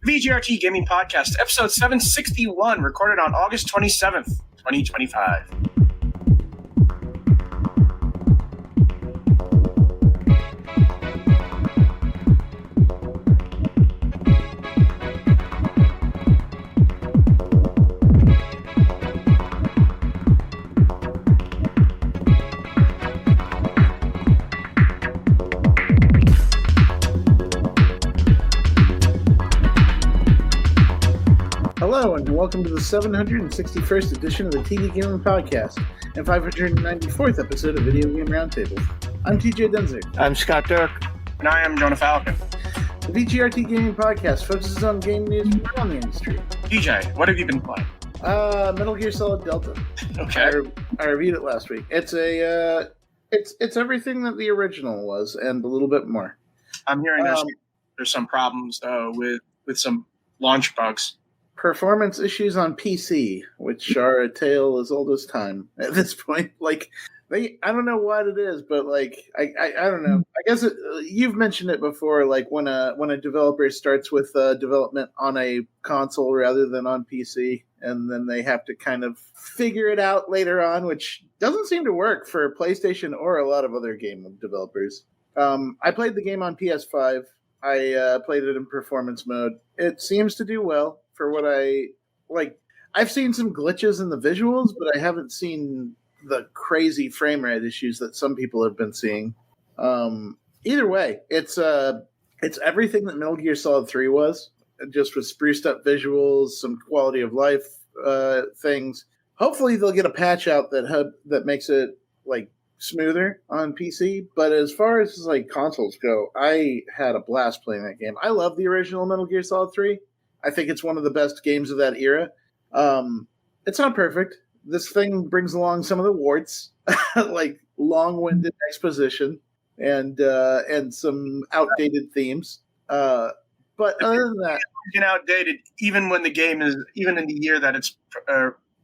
VGRT Gaming Podcast, episode 761, recorded on August 27th, 2025. Hello, and welcome to the 761st edition of the TV Gaming Podcast and 594th episode of Video Game Roundtable. I'm TJ Denzer. I'm Scott Dirk. And I am Jonah Falcon. The VGRT Gaming Podcast focuses on game news from around the industry. DJ, what have you been playing? Metal Gear Solid Delta. Okay. I reviewed it last week. It's it's everything that the original was and a little bit more. I'm hearing there's some problems with some launch bugs. Performance issues on PC, which are a tale as old as time at this point. I don't know what it is, but I don't know. I guess you've mentioned it before. Like when a developer starts with development on a console rather than on PC, and then they have to kind of figure it out later on, which doesn't seem to work for PlayStation or a lot of other game developers. I played the game on PS5. I played it in performance mode. It seems to do well. For what I like, I've seen some glitches in the visuals, but I haven't seen the crazy frame rate issues that some people have been seeing. Either way, it's everything that Metal Gear Solid 3 was, just with spruced up visuals, some quality of life things. Hopefully, they'll get a patch out that makes it smoother on PC. But as far as consoles go, I had a blast playing that game. I love the original Metal Gear Solid 3. I think it's one of the best games of that era. It's not perfect. This thing brings along some of the warts, like long-winded exposition and some outdated themes. But other than that, it's outdated even when the game is even in the year that it's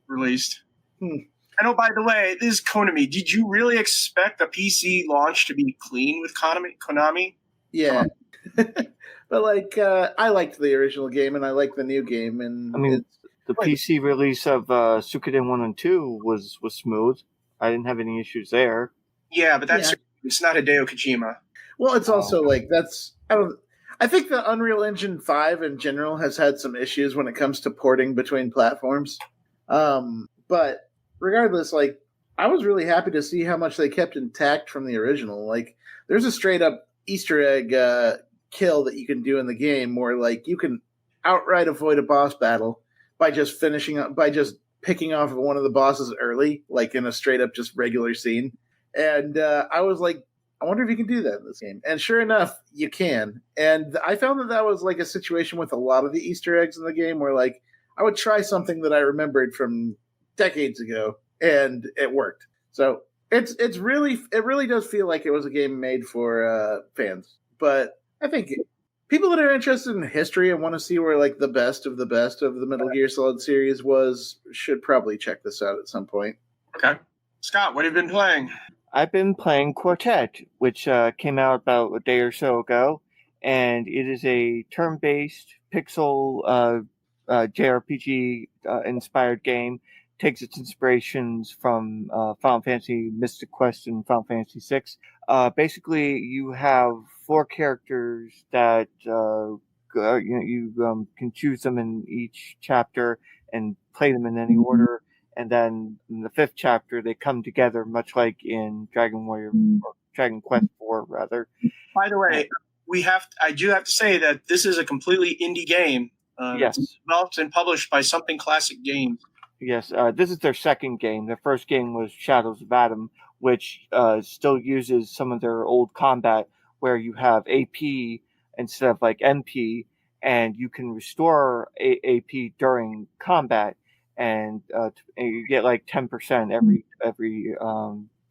released. And oh, by the way, this is Konami. Did you really expect a PC launch to be clean with Konami? Yeah. But I liked the original game and I like the new game, and I mean, the PC release of Suikoden 1 and 2 was smooth. I didn't have any issues there. Yeah, but it's not Hideo Kojima. Well, it's also I think the Unreal Engine 5 in general has had some issues when it comes to porting between platforms. But regardless, I was really happy to see how much they kept intact from the original. There's a straight up Easter egg kill that you can do in the game where you can outright avoid a boss battle by just picking off of one of the bosses early, in a straight up just regular scene. And I was like, I wonder if you can do that in this game. And sure enough, you can. And I found that was a situation with a lot of the Easter eggs in the game where I would try something that I remembered from decades ago and it worked. So it really does feel like it was a game made for fans. But I think people that are interested in history and want to see where the best of the Metal Gear Solid series should probably check this out at some point. Okay. Scott, what have you been playing? I've been playing Quartet, which came out about a day or so ago, and it is a turn-based pixel JRPG inspired game. Takes its inspirations from Final Fantasy Mystic Quest and Final Fantasy VI. Basically, you have 4 characters that you can choose them in each chapter and play them in any order. And then in the 5th chapter, they come together, much like in Dragon Quest IV, rather. By the way, I do have to say that this is a completely indie game. Yes, it's developed and published by Something Classic Games. Yes, this is their second game. Their first game was Shadows of Adam, which still uses some of their old combat where you have AP instead of MP, and you can restore AP during combat, and you get 10% every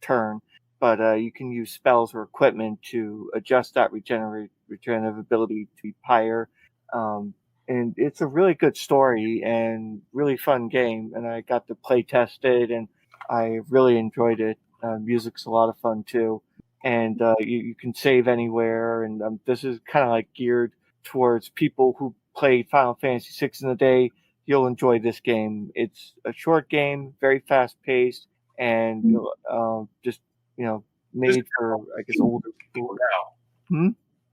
turn. But you can use spells or equipment to adjust that regenerative ability to be higher. And it's a really good story and really fun game. And I got to play test it, and I really enjoyed it. Music's a lot of fun too. and you can save anywhere. And this is kind of like geared towards people who played Final Fantasy VI in the day, you'll enjoy this game. It's a short game, very fast paced, and just made for I guess older people.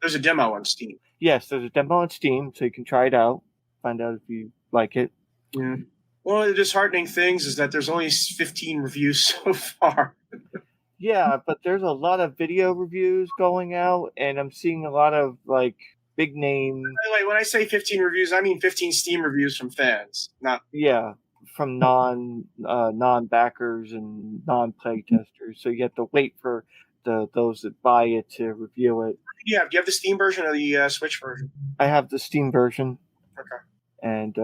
There's a demo on Steam. Yes, there's a demo on Steam, so you can try it out, find out if you like it. Yeah. One of the disheartening things is that there's only 15 reviews so far. Yeah, but there's a lot of video reviews going out, and I'm seeing a lot of like big name. By the way, when I say 15 reviews, I mean 15 Steam reviews from fans, not from non backers and non play testers. So you have to wait for those that buy it to review it. Do you have the Steam version or the Switch version? I have the Steam version. Okay. And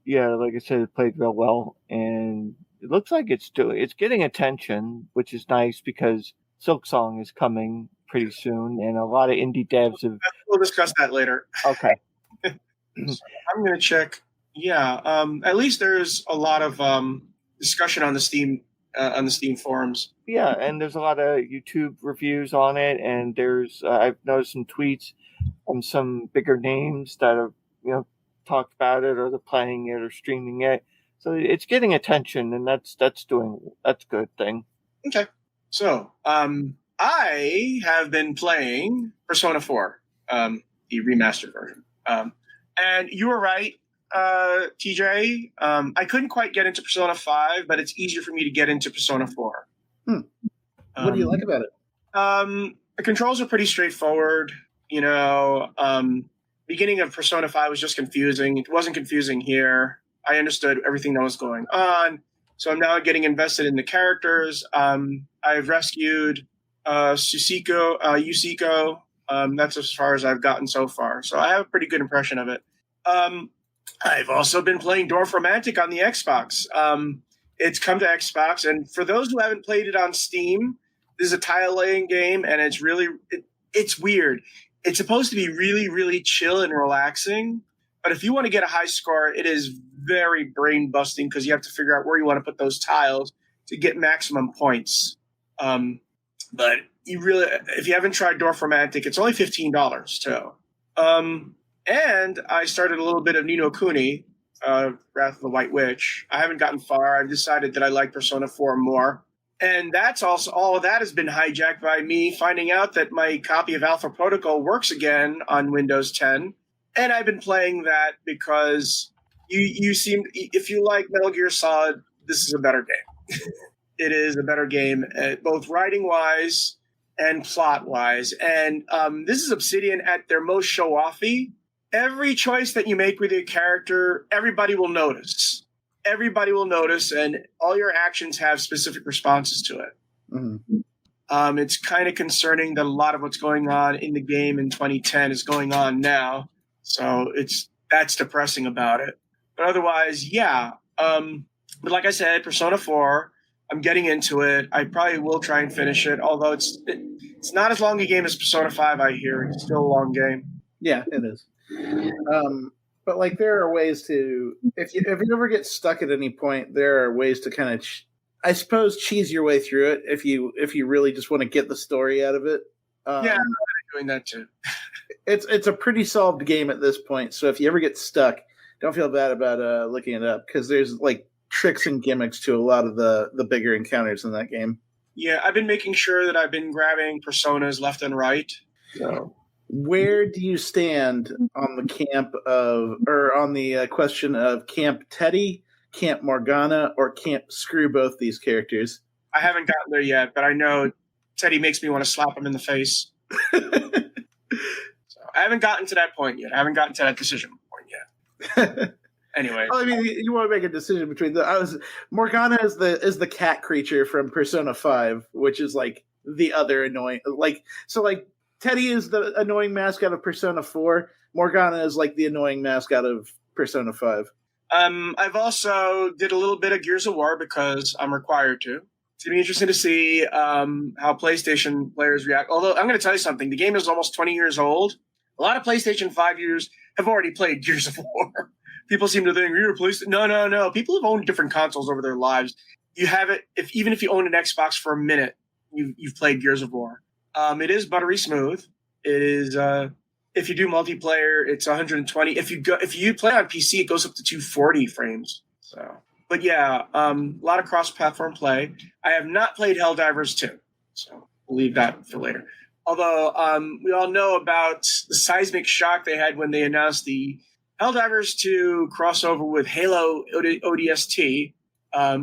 like I said, it played real well, and it looks like it's getting attention, which is nice because Silksong is coming pretty soon, and a lot of indie devs have. We'll discuss that later. Okay. So I'm going to check. Yeah, at least there's a lot of discussion on the Steam forums. Yeah, and there's a lot of YouTube reviews on it, and there's I've noticed some tweets from some bigger names that have talked about it, or they're playing it or streaming it. So it's getting attention, and that's a good thing. Okay, so I have been playing Persona 4, the remastered version, and you were right. TJ, I couldn't quite get into Persona 5, but it's easier for me to get into Persona 4. What do you like about it? The controls are pretty straightforward. Beginning of Persona 5 was just confusing. It wasn't confusing here. I understood everything that was going on. So I'm now getting invested in the characters. I've rescued Yusiko. That's as far as I've gotten so far. So I have a pretty good impression of it. I've also been playing Dwarf Romantic on the Xbox. It's come to Xbox, and for those who haven't played it on Steam, this is a tile-laying game, and it's weird. It's supposed to be really, really chill and relaxing, but if you want to get a high score, it is very brain-busting because you have to figure out where you want to put those tiles to get maximum points. But if you haven't tried Dwarf Romantic, it's only $15 too. And I started a little bit of Ni no Kuni, Wrath of the White Witch. I haven't gotten far. I've decided that I like Persona 4 more. And that's also, all of that has been hijacked by me finding out that my copy of Alpha Protocol works again on Windows 10. And I've been playing that because you seem, if you like Metal Gear Solid, this is a better game. It is a better game, both writing-wise and plot-wise. And this is Obsidian at their most show-offy. Every choice that you make with your character, everybody will notice. Everybody will notice, and all your actions have specific responses to it. Mm-hmm. It's kind of concerning that a lot of what's going on in the game in 2010 is going on now. So that's depressing about it. But otherwise, yeah. But like I said, Persona 4, I'm getting into it. I probably will try and finish it, although it's not as long a game as Persona 5, I hear. It's still a long game. Yeah, it is. But like, there are ways to, if you ever get stuck at any point, there are ways to kind of, I suppose, cheese your way through it if you really just want to get the story out of it. Yeah, I'm doing that too. It's a pretty solved game at this point, so if you ever get stuck, don't feel bad about looking it up, because there's like tricks and gimmicks to a lot of the bigger encounters in that game. Yeah, I've been making sure that I've been grabbing personas left and right. So, where do you stand on the question of Camp Teddy, Camp Morgana, or Camp Screw both these characters? I haven't gotten there yet, but I know Teddy makes me want to slap him in the face. So I haven't gotten to that point yet. I haven't gotten to that decision point yet. Anyway, I mean, you want to make a decision between Morgana is the cat creature from Persona 5, which is like the other annoying, Teddy is the annoying mascot of Persona 4. Morgana is like the annoying mascot of Persona 5. I've also did a little bit of Gears of War because I'm required to. It's going to be interesting to see how PlayStation players react. Although I'm going to tell you something, the game is almost 20 years old. A lot of PlayStation 5 users have already played Gears of War. People seem to think you're a PlayStation. No. People have owned different consoles over their lives. You have it even if you own an Xbox for a minute, you've played Gears of War. It is buttery smooth. It is If you do multiplayer, it's 120. If you play on PC, it goes up to 240 frames. So, but yeah, a lot of cross-platform play. I have not played Helldivers 2, so we'll leave that for later. Although we all know about the seismic shock they had when they announced the Helldivers 2 crossover with Halo ODST.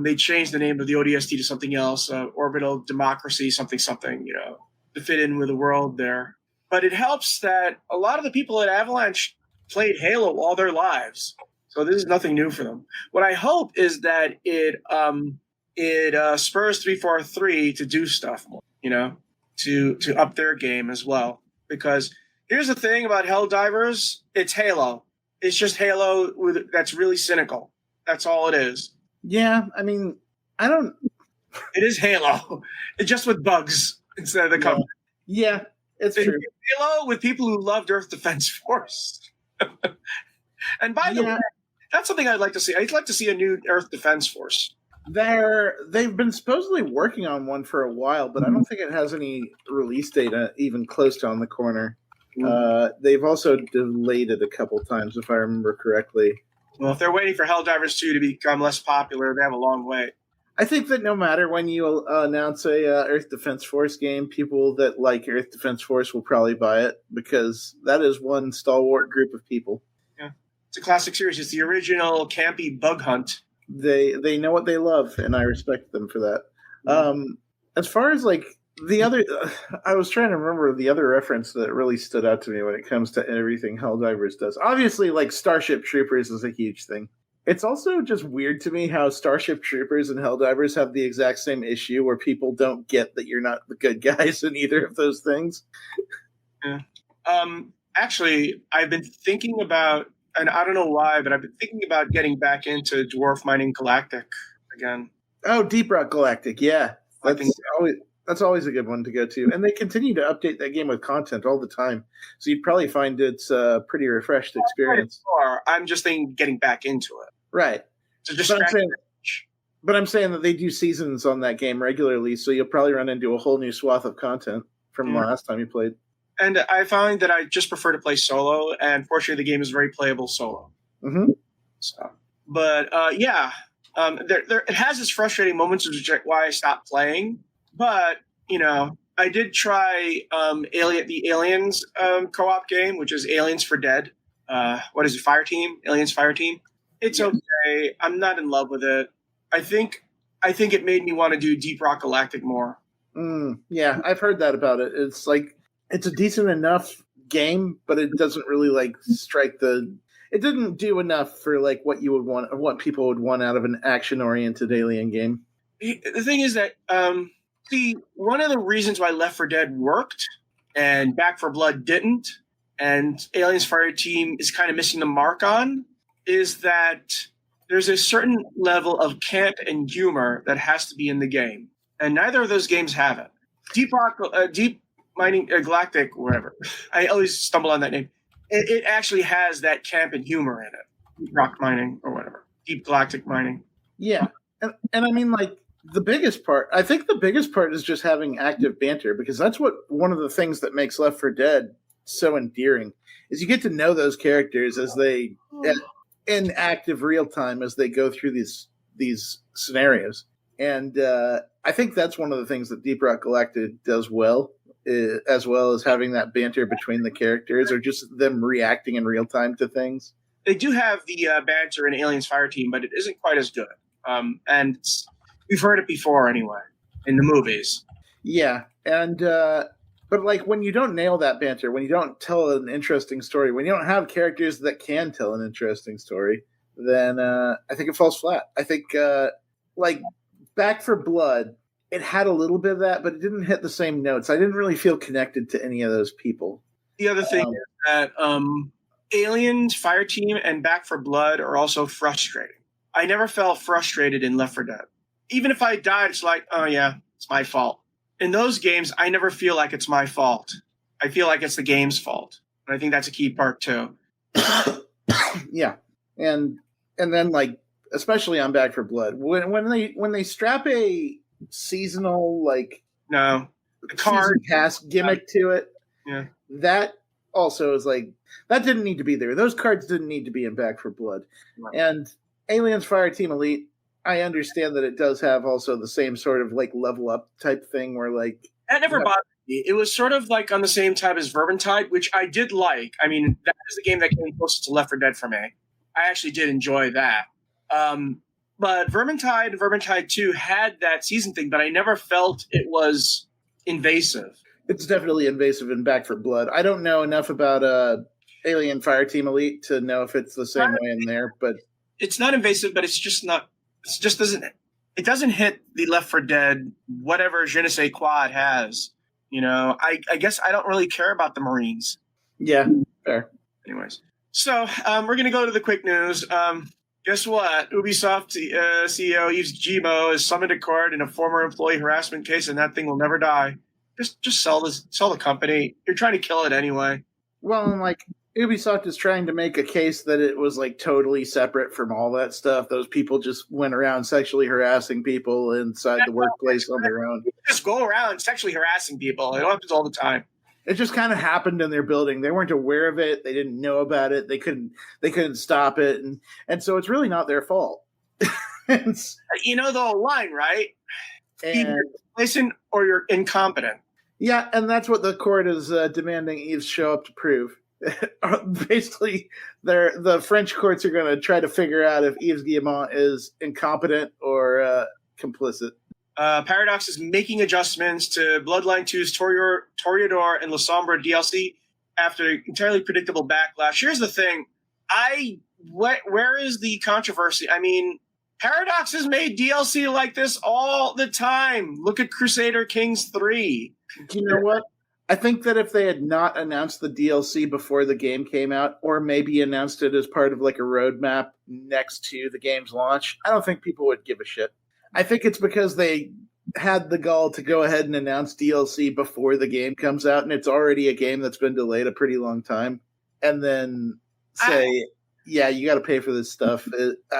They changed the name of the ODST to something else, Orbital Democracy, something, to fit in with the world there. But it helps that a lot of the people at Avalanche played Halo all their lives. So this is nothing new for them. What I hope is that it spurs 343 to do stuff more, to up their game as well. Because here's the thing about Helldivers, it's Halo. It's just Halo that's really cynical. That's all it is. Yeah, I mean, I don't... It is Halo. It's just with bugs instead of the cover. Yeah, it's true. Halo with people who loved Earth Defense Force. And by the way, that's something I'd like to see. I'd like to see a new Earth Defense Force. They've been supposedly working on one for a while, but I don't think it has any release date even close to on the corner. They've also delayed it a couple times, if I remember correctly. Well, if they're waiting for Helldivers 2 to become less popular, they have a long wait. I think that no matter when you announce a Earth Defense Force game, people that like Earth Defense Force will probably buy it because that is one stalwart group of people. Yeah, it's a classic series. It's the original campy bug hunt. They know what they love, and I respect them for that. As far as like the other, I was trying to remember the other reference that really stood out to me when it comes to everything Helldivers does. Obviously, like Starship Troopers is a huge thing. It's also just weird to me how Starship Troopers and Helldivers have the exact same issue where people don't get that you're not the good guys in either of those things. Yeah. Actually, I've been thinking about, and I don't know why, but I've been thinking about getting back into Dwarf Mining Galactic again. Oh, Deep Rock Galactic, yeah. That's always a good one to go to. And they continue to update that game with content all the time. So you'd probably find it's a pretty refreshed experience. I'm just thinking getting back into it. Right. So just but I'm saying that they do seasons on that game regularly, so you'll probably run into a whole new swath of content from last time you played. And I find that I just prefer to play solo, and fortunately the game is very playable solo. Mm-hmm. So, but it has its frustrating moments, which is why I stopped playing. But, I did try the Aliens co-op game, which is Aliens for Dead. What is it, Aliens Fire Team? It's okay. I'm not in love with it. I think it made me want to do Deep Rock Galactic more. Yeah, I've heard that about it. It's like, it's a decent enough game, but it doesn't really it didn't do enough for like what you would want, what people would want out of an action-oriented alien game. The thing is that, one of the reasons why Left 4 Dead worked and Back 4 Blood didn't, and Aliens Fire Team is kind of missing the mark on, is that there's a certain level of camp and humor that has to be in the game. And neither of those games have it. Deep Mining Galactic, whatever. I always stumble on that name. It actually has that camp and humor in it. Deep Rock Mining or whatever. Deep Galactic Mining. Yeah. And I mean, like, the biggest part is just having active banter, because that's one of the things that makes Left 4 Dead so endearing, is you get to know those characters as they, in active real time, as they go through these scenarios. And I think that's one of the things that Deep Rock Galactic does well, as well as having that banter between the characters, or just them reacting in real time to things. They do have the banter in Aliens Fire Team, but it isn't quite as good. And we've heard it before anyway, in the movies. Yeah, and but like when you don't nail that banter, when you don't tell an interesting story, when you don't have characters that can tell an interesting story, then I think it falls flat. I think like Back 4 Blood, it had a little bit of that, but it didn't hit the same notes. I didn't really feel connected to any of those people. The other thing is that Aliens Fire Team and Back 4 Blood are also frustrating. I never felt frustrated in Left 4 Dead. Even if I died, it's like, oh yeah, it's my fault. In those games, I never feel like it's my fault. I feel like it's the game's fault. And I think that's a key part too. Yeah. And then like, especially on Back 4 Blood, when they strap a seasonal, like, no, season pass gimmick to it, yeah, that also is like, that didn't need to be there. Those cards didn't need to be in Back for Blood. Right. And Aliens Fireteam Elite, I understand that it does have also the same sort of like level up type thing where like That never bothered me. It was sort of like on the same time as Vermintide, which I did like. I mean, that is the game that came closest to Left 4 Dead for me. I actually did enjoy that. But Vermintide and Vermintide 2 had that season thing, but I never felt it was invasive. it's definitely invasive in Back for Blood. I don't know enough about Alien Fireteam Elite to know if it's the same way in there, but It's not invasive, but it's just not. It just doesn't. It doesn't hit the Left 4 Dead whatever je ne sais quoi it has. You know, I guess I don't really care about the Marines. yeah, fair. Anyways, so we're gonna go to the quick news. Guess what? Ubisoft CEO Yves Guillemot has summoned a court in a former employee harassment case, and that thing will never die. Just sell the company. You're trying to kill it anyway. Well, and like Ubisoft is trying to make a case that it was like totally separate from all that stuff. Those people just went around sexually harassing people inside the workplace on their own. You just go around sexually harassing people. It happens all the time. It just kind of happened in their building. They weren't aware of it. They didn't know about it. They couldn't stop it, and so it's really not their fault. You know the whole line, right? Either And listen or you're incompetent. yeah, and that's what the court is demanding Yves show up to prove. Basically, the French courts are going to try to figure out if Yves Guillemot is incompetent or complicit. Paradox is making adjustments to Bloodline 2's Toreador and Lasombra DLC after entirely predictable backlash. Here's the thing. Where is the controversy? I mean, Paradox has made DLC like this all the time. Look at Crusader Kings 3. Do you know what? I think that if they had not announced the DLC before the game came out, or maybe announced it as part of like a roadmap next to the game's launch, I don't think people would give a shit. I think it's because they had the gall to go ahead and announce DLC before the game comes out, and it's already a game that's been delayed a pretty long time, and then say, yeah, you got to pay for this stuff.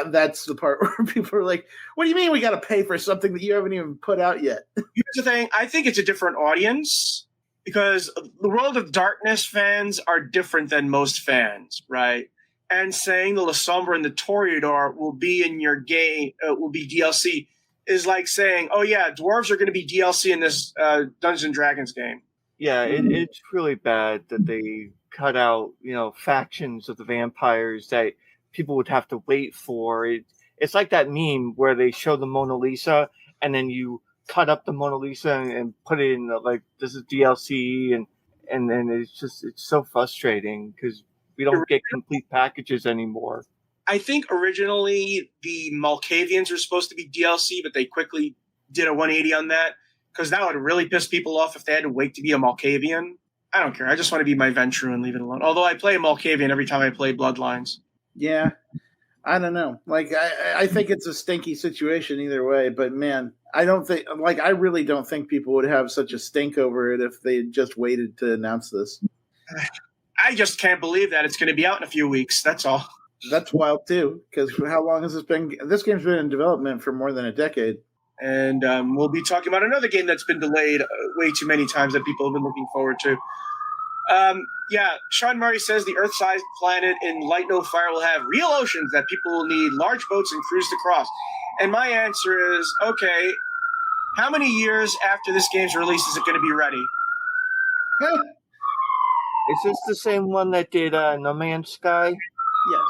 That's the part where people are like, what do you mean we got to pay for something that you haven't even put out yet? Here's the thing. I think it's a different audience because the World of Darkness fans are different than most fans, right? And saying the Lasombra and the Toreador will be in your game, will be DLC, is like saying, oh yeah, dwarves are going to be DLC in this Dungeons & Dragons game. Yeah, it's really bad that they cut out, factions of the vampires that people would have to wait for. It's like that meme where they show the Mona Lisa and then you cut up the Mona Lisa and put it in like, this is DLC, and then it's so frustrating because we don't get complete packages anymore. I think originally the Malkavians were supposed to be DLC, but they quickly did a 180 on that because that would really piss people off if they had to wait to be a Malkavian. I don't care. I just want to be my Ventru and leave it alone. Although I play a Malkavian every time I play Bloodlines. Yeah, I don't know. Like, I think it's a stinky situation either way, but man, I really don't think people would have such a stink over it if they just waited to announce this. I just can't believe that it's going to be out in a few weeks. That's all. That's wild too, because how long has this been? This game's been in development for more than a decade. And we'll be talking about another game that's been delayed way too many times that people have been looking forward to. Sean Murray says the Earth-sized planet in Light No Fire will have real oceans that people will need large boats and crews to cross. And my answer is, okay, how many years after this game's release is it going to be ready? Is this the same one that did No Man's Sky? Yes.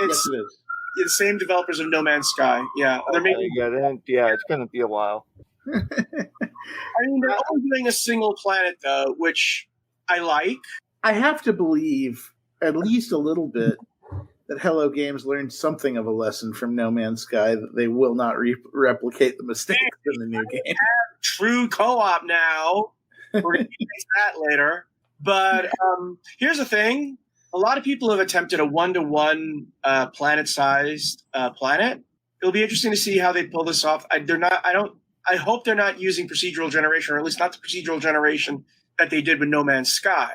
It's yes, it is. The same developers of No Man's Sky. Yeah, they're making. It's going to be a while. I mean, they're only doing a single planet though, which I like. I have to believe at least a little bit that Hello Games learned something of a lesson from No Man's Sky that they will not replicate the mistakes in the new game. True co-op now. We're going to fix that later. But here's the thing. A lot of people have attempted a 1-to-1 planet-sized planet. It'll be interesting to see how they pull this off. I hope they're not using procedural generation, or at least not the procedural generation that they did with No Man's Sky,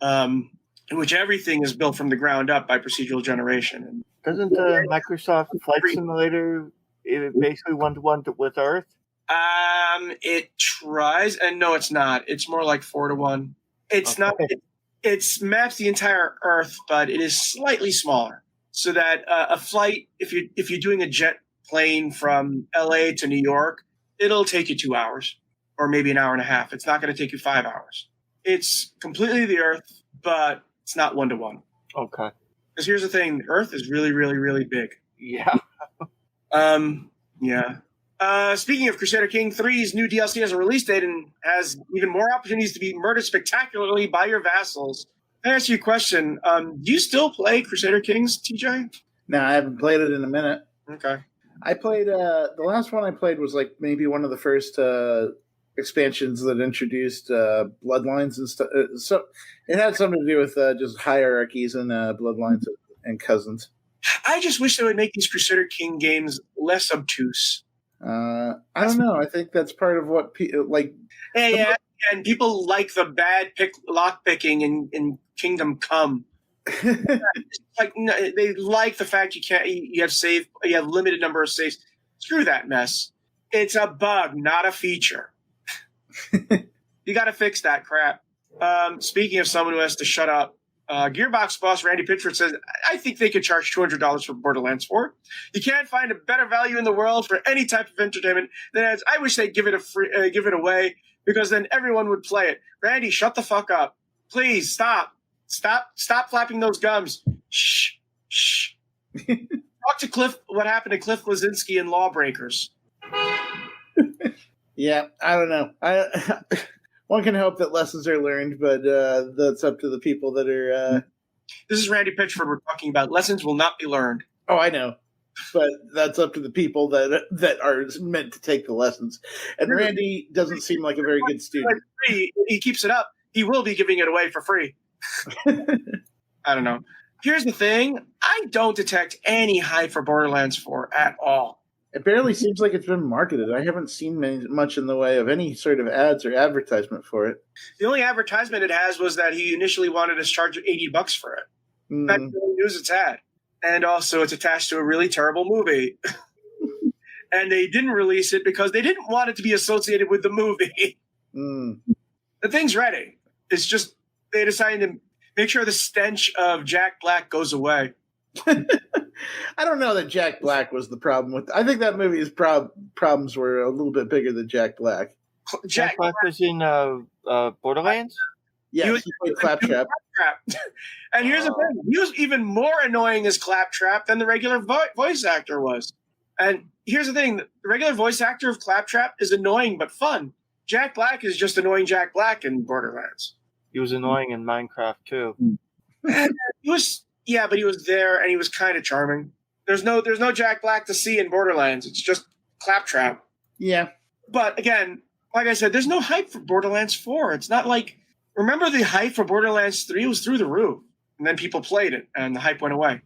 in which everything is built from the ground up by procedural generation. Doesn't the Microsoft Flight Simulator basically 1-to-1 with Earth? It tries, and no, it's not. It's more like 4-to-1. It's not. It's maps the entire Earth, but it is slightly smaller, so that a flight, if you're doing a jet plane from LA to New York, it'll take you 2 hours or maybe an hour and a half. It's not going to take you 5 hours. It's completely the Earth, but it's not 1-to-1. Okay. Because here's the thing: the Earth is really, really, really big. Yeah. Yeah. Speaking of Crusader King 3's new DLC has a release date and has even more opportunities to be murdered spectacularly by your vassals. Can I ask you a question? Do you still play Crusader Kings, TJ? No, I haven't played it in a minute. Okay. I played the last one I played was like maybe one of the first expansions that introduced Bloodlines and stuff. So it had something to do with just hierarchies and Bloodlines and cousins. I just wish they would make these Crusader King games less obtuse. I don't know. I think that's part of what like. Yeah, and people like the bad lock picking in Kingdom Come. Like they like the fact you have limited number of saves. Screw that mess. It's a bug, not a feature. You got to fix that crap. Speaking of someone who has to shut up, Gearbox boss Randy Pitchford says, I think they could charge $200 for Borderlands 4. You can't find a better value in the world for any type of entertainment than as I wish they'd give it away, because then everyone would play it. Randy, shut the fuck up. Please stop. Stop flapping those gums. Shh. Talk to Cliff what happened to Cliff Blazinski in Lawbreakers. Yeah, I don't know. One can hope that lessons are learned, but that's up to the people that are... This is Randy Pitchford we're talking about. Lessons will not be learned. Oh, I know. But that's up to the people that are meant to take the lessons. And Randy doesn't seem like a very good student. He keeps it up. He will be giving it away for free. I don't know. Here's the thing. I don't detect any hype for Borderlands 4 at all. It barely seems like it's been marketed. I haven't seen much in the way of any sort of ads or advertisement for it. The only advertisement it has was that he initially wanted us to charge $80 for it. That's the only news it's had. And also it's attached to a really terrible movie. And they didn't release it because they didn't want it to be associated with the movie. The thing's ready. It's just they decided to make sure the stench of Jack Black goes away. I don't know that Jack Black was the problem with. I think that movie's problems were a little bit bigger than Jack Black. Jack Black was in Borderlands? Yeah, he played Claptrap. And here's the thing. He was even more annoying as Claptrap than the regular voice actor was. And here's the thing. The regular voice actor of Claptrap is annoying but fun. Jack Black is just annoying Jack Black in Borderlands. He was annoying in Minecraft, too. Yeah, but he was there and he was kind of charming. There's no Jack Black to see in Borderlands. It's just Claptrap. Yeah. But again, like I said, there's no hype for Borderlands 4. It's not like, remember the hype for Borderlands 3 was through the roof. And then people played it and the hype went away.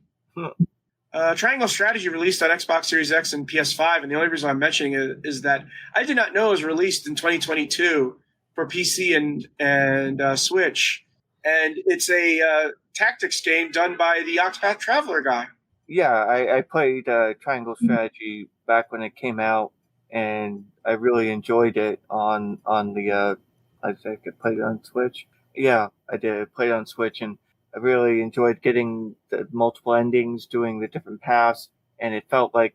Triangle Strategy released on Xbox Series X and PS5. And the only reason I'm mentioning it is that I did not know it was released in 2022 for PC and Switch. And it's a tactics game done by the Octopath Traveler guy. Yeah, I played Triangle Strategy back when it came out, and I really enjoyed it on the. I think I played it on Switch. Yeah, I did. I played it on Switch, and I really enjoyed getting the multiple endings, doing the different paths, and it felt like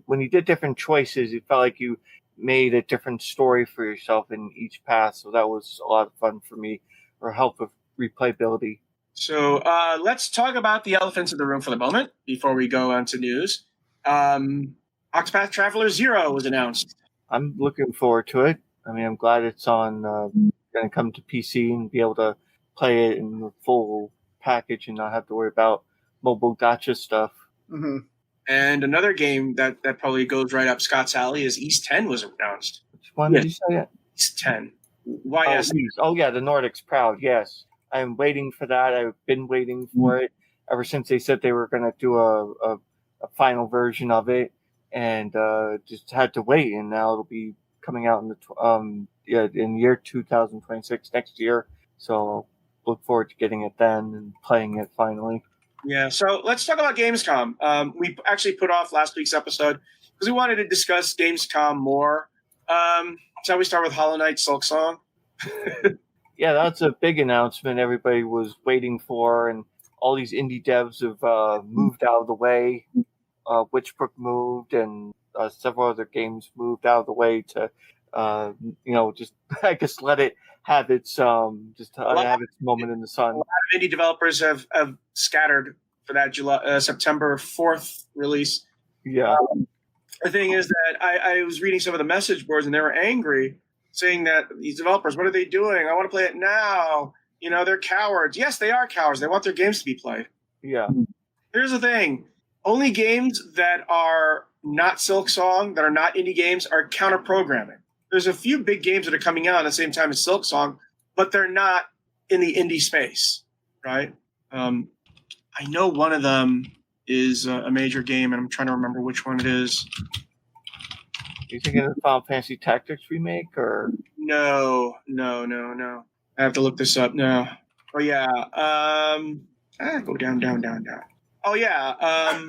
when you did different choices, it felt like you made a different story for yourself in each path. So that was a lot of fun for me, or help with replayability. So let's talk about the elephants in the room for the moment before we go on to news. Octopath Traveler 0 was announced. I'm looking forward to it. I mean, I'm glad it's on going to come to PC and be able to play it in the full package and not have to worry about mobile gacha stuff. Mm-hmm. And another game that probably goes right up Scott's alley is East 10 was announced. Which one did you say that? East 10. YS. Oh, yeah, the Nordics Proud, yes. I'm waiting for that. I've been waiting for it ever since they said they were going to do a final version of it, and just had to wait. And now it'll be coming out in in year 2026 next year. So look forward to getting it then and playing it finally. Yeah. So let's talk about Gamescom. We actually put off last week's episode because we wanted to discuss Gamescom more. Shall we start with Hollow Knight Silk Song? Yeah, that's a big announcement everybody was waiting for, and all these indie devs have moved out of the way. Witchbrook moved, and several other games moved out of the way to, just I guess let it have its have its moment in the A sun. lot of indie developers have scattered for that September 4th release. Yeah. The thing is that I was reading some of the message boards, and they were angry, saying that these developers, what are they doing? I want to play it now. They're cowards. Yes, they are cowards. They want their games to be played. Yeah. Here's the thing. Only games that are not Silksong, that are not indie games, are counter-programming. There's a few big games that are coming out at the same time as Silksong, but they're not in the indie space, right? I know one of them is a major game, and I'm trying to remember which one it is. Are you thinking of the Final Fantasy Tactics remake, or? No. I have to look this up now. Oh, yeah. Go down. Oh, yeah.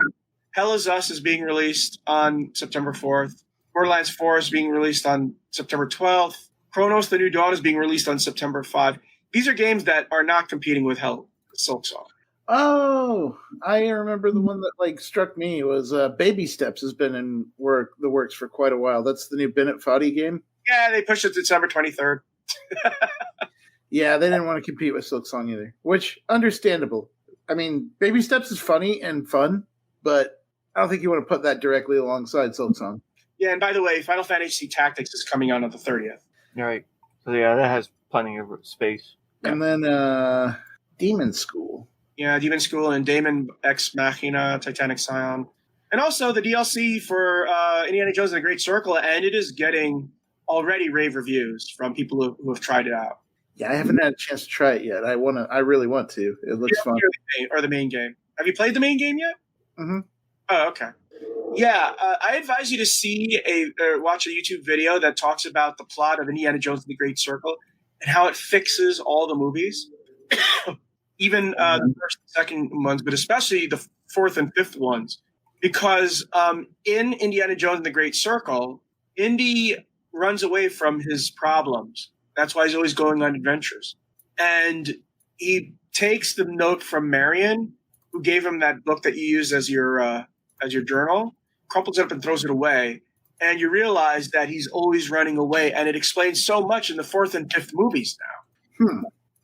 Hell is Us is being released on September 4th. Borderlands 4 is being released on September 12th. Chronos: The New Dawn is being released on September 5th. These are games that are not competing with Silksong. Oh, I remember the one that struck me was Baby Steps has been in the works for quite a while. That's the new Bennett Foddy game. Yeah, they pushed it to December 23rd. Yeah, they didn't want to compete with Silksong either, which understandable. I mean, Baby Steps is funny and fun, but I don't think you want to put that directly alongside Silksong. Yeah, and by the way, Final Fantasy Tactics is coming out on the 30th. All right. So yeah, that has plenty of space. And then Demon School. Yeah, Demon School and Daemon Ex Machina, Titanic Scion. And also the DLC for Indiana Jones and the Great Circle, and it is getting already rave reviews from people who have tried it out. Yeah, I haven't had a chance to try it yet. I really want to. It looks fun. Or the main game. Have you played the main game yet? Mm-hmm. Oh, okay. Yeah, I advise you to see watch a YouTube video that talks about the plot of Indiana Jones and the Great Circle and how it fixes all the movies. Even the first and second ones, but especially the fourth and fifth ones. Because in Indiana Jones and the Great Circle, Indy runs away from his problems. That's why he's always going on adventures. And he takes the note from Marion, who gave him that book that you use as your journal, crumples it up and throws it away. And you realize that he's always running away. And it explains so much in the fourth and fifth movies now.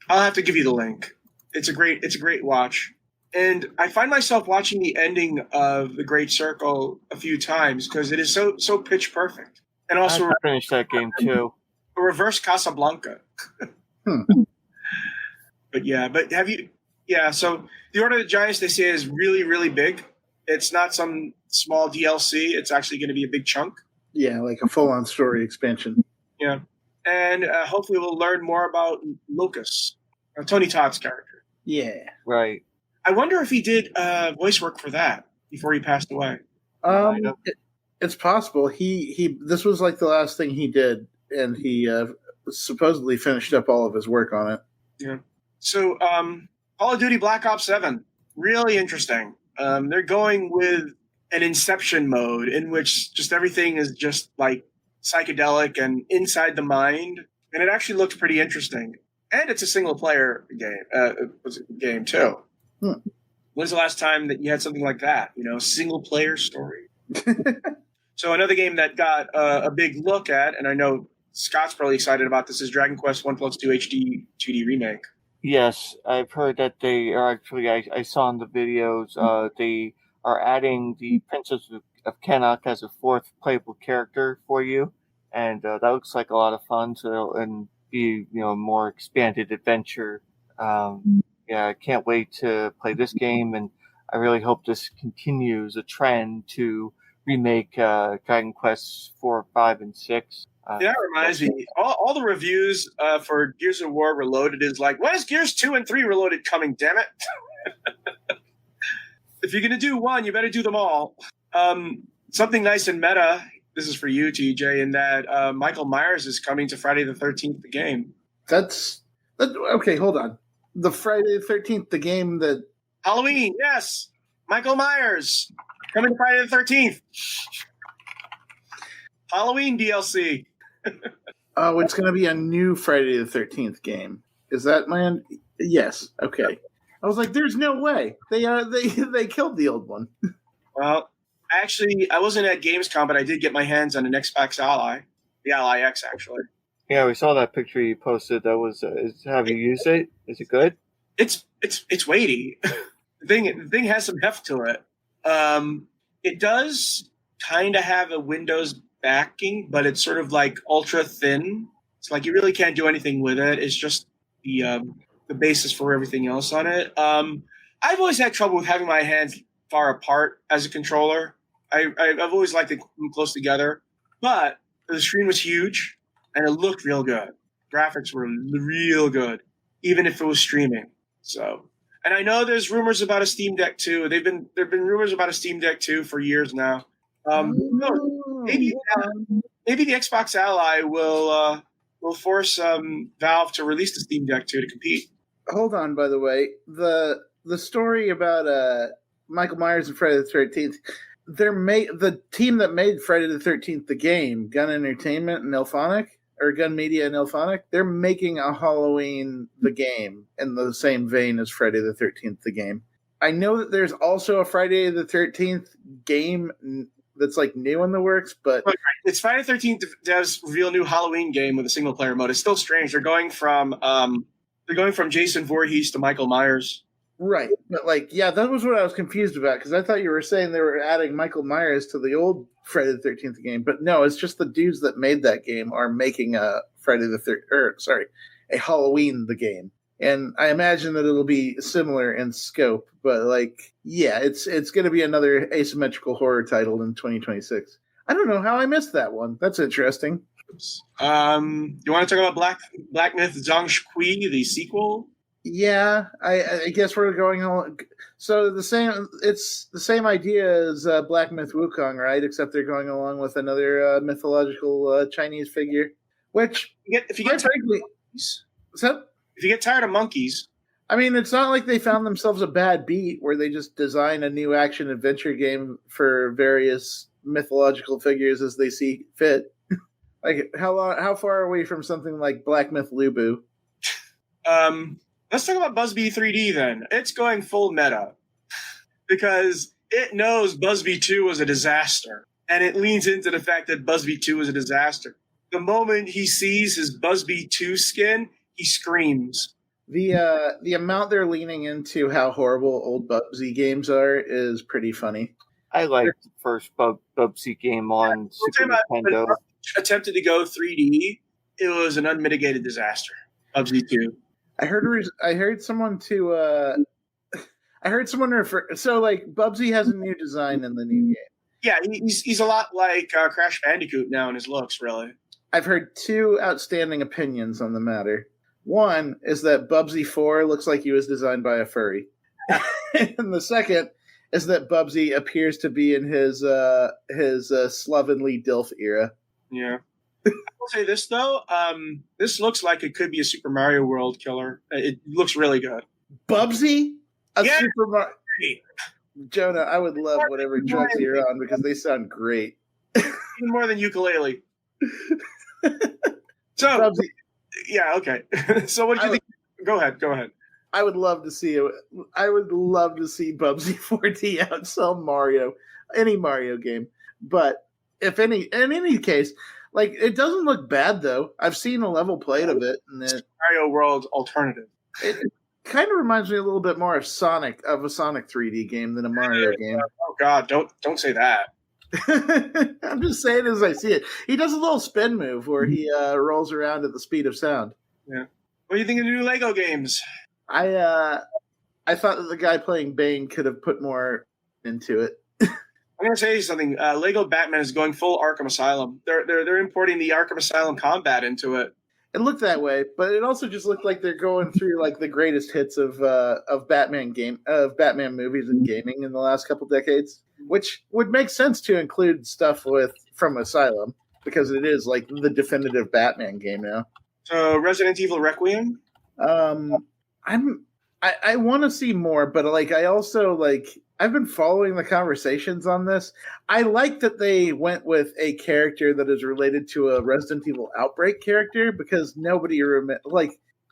I'll have to give you the link. It's a great watch. And I find myself watching the ending of The Great Circle a few times because it is so pitch perfect. And also I finished that game too. A reverse Casablanca. But have you? Yeah, so The Order of the Giants, they say, is really, really big. It's not some small DLC. It's actually going to be a big chunk. Yeah, like a full-on story expansion. Yeah. And hopefully we'll learn more about Lucas, Tony Todd's character. Yeah. Right. I wonder if he did voice work for that before he passed away. It's possible. This was like the last thing he did, and he supposedly finished up all of his work on it. Yeah. So Call of Duty Black Ops 7, really interesting. They're going with an Inception mode in which just everything is just like psychedelic and inside the mind, and it actually looks pretty interesting. And it's a single-player game too. When's the last time that you had something like that? Single-player story. So another game that got a big look at, and I know Scott's probably excited about this, is Dragon Quest 1+2 HD 2D remake. Yes, I've heard that they are actually. I saw in the videos. They are adding the Princess of Kenok as a fourth playable character for you, and that looks like a lot of fun. So and be a more expanded adventure. Yeah, I can't wait to play this game, and I really hope this continues a trend to remake Dragon Quest 4, 5, and 6. That reminds me, all the reviews for Gears of War Reloaded is like, when is Gears 2 and 3 Reloaded coming, damn it? If you're going to do one, you better do them all. Something nice and meta, this is for you, TJ, in that Michael Myers is coming to Friday the 13th, the game. Okay, hold on. The Friday the 13th, the game that... Halloween, yes! Michael Myers, coming to Friday the 13th. Halloween DLC. Oh, it's going to be a new Friday the 13th game. Is that my Yes. Okay. I was like, "There's no way they killed the old one." Well, actually, I wasn't at Gamescom, but I did get my hands on an Xbox Ally, the Ally X, actually. Yeah, we saw that picture you posted. That was. Have you used it? Is it good? It's weighty. the thing has some heft to it. It does kind of have a Windows backing, but it's sort of like ultra thin. It's like you really can't do anything with it. It's just the basis for everything else on it. I've always had trouble with having my hands far apart as a controller. I've always liked them close together, but the screen was huge and it looked real good. Graphics were real good, even if it was streaming. So, and I know there's rumors about a Steam Deck too. There've been rumors about a Steam Deck too for years now. Maybe the Xbox Ally will force Valve to release the Steam Deck too to compete. Hold on, by the way, the story about Michael Myers and Friday the 13th. The team that made Friday the 13th the game, Gun Entertainment and Ilphonic, or Gun Media and Ilphonic, they're making a Halloween the game in the same vein as Friday the 13th the game. I know that there's also a Friday the 13th game that's like new in the works, but it's Friday the 13th devs reveal new Halloween game with a single player mode. It's still strange. They're going from Jason Voorhees to Michael Myers. Right, but like, yeah, that was what I was confused about, because I thought you were saying they were adding Michael Myers to the old Friday the 13th game, but no, it's just the dudes that made that game are making a a Halloween the game, and I imagine that it'll be similar in scope, but like, yeah, it's going to be another asymmetrical horror title in 2026. I don't know how I missed that one. That's interesting. You want to talk about Black Myth Zhongxi, the sequel? Yeah, I guess we're going on. So it's the same idea as Black Myth Wukong, right? Except they're going along with another mythological Chinese figure. Which, if you get tired of monkeys, I mean, it's not like they found themselves a bad beat where they just design a new action adventure game for various mythological figures as they see fit. Like, how far are we from something like Black Myth Lubu? Let's talk about Busby 3D then. It's going full meta because it knows Busby 2 was a disaster, and it leans into the fact that Busby 2 was a disaster. The moment he sees his Busby 2 skin, he screams. The amount they're leaning into how horrible old Bubsy games are is pretty funny. I liked the first Bubsy game on Super Nintendo. Attempted to go 3D, it was an unmitigated disaster. Bubsy 2. I heard someone refer. So like Bubsy has a new design in the new game. Yeah, he's a lot like Crash Bandicoot now in his looks. Really, I've heard two outstanding opinions on the matter. One is that Bubsy 4 looks like he was designed by a furry, and the second is that Bubsy appears to be in his slovenly DILF era. Yeah. I will say this though. This looks like it could be a Super Mario World killer. It looks really good. Bubsy? Yeah. Super Mario. Jonah, I would love whatever drugs you're on because they sound great. Even more than ukulele. So, Bubsy. Yeah, okay. So, what do you think? Go ahead. I would love to see it. I would love to see Bubsy 4D outsell any Mario game. But in any case. Like, it doesn't look bad, though. I've seen a level played of it. And Mario World alternative. It kind of reminds me a little bit more of a Sonic 3D game than a Mario game. Oh, God, don't say that. I'm just saying as I see it. He does a little spin move where he rolls around at the speed of sound. Yeah. What do you think of the new Lego games? I thought that the guy playing Bane could have put more into it. I'm going to say something. Lego Batman is going full Arkham Asylum. They're importing the Arkham Asylum combat into it. It looked that way, but it also just looked like they're going through like the greatest hits of Batman movies and gaming in the last couple decades, which would make sense to include stuff from Asylum because it is like the definitive Batman game now. So Resident Evil Requiem. I want to see more, but like I also like. I've been following the conversations on this. I like that they went with a character that is related to a Resident Evil Outbreak character because nobody